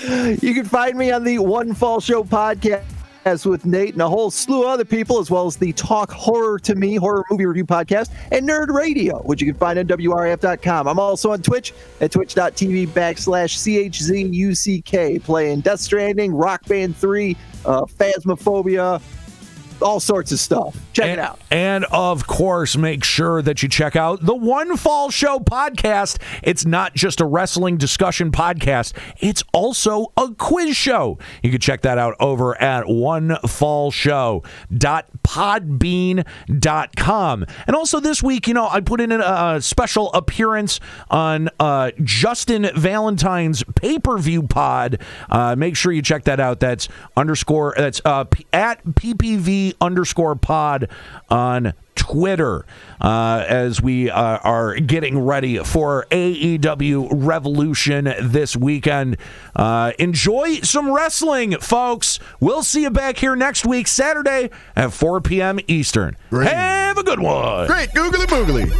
You can find me on the One Fall Show podcast with Nate and a whole slew of other people, as well as the Talk Horror to Me horror movie review podcast and Nerd Radio, which you can find on WRF.com. I'm also on Twitch at twitch.tv/CHZUCK, playing Death Stranding, Rock Band 3, Phasmophobia, all sorts of stuff. Check it out. And, of course, make sure that you check out the One Fall Show podcast. It's not just a wrestling discussion podcast. It's also a quiz show. You can check that out over at onefallshow.podbean.com. And also this week, I put in a special appearance on Justin Valentine's pay-per-view pod. Make sure you check that out. That's at PPV_pod on Twitter as we are getting ready for AEW Revolution this weekend. Enjoy some wrestling, folks. We'll see you back here next week, Saturday at 4 p.m. Eastern. Great. Have a good one. Great. Googly boogly.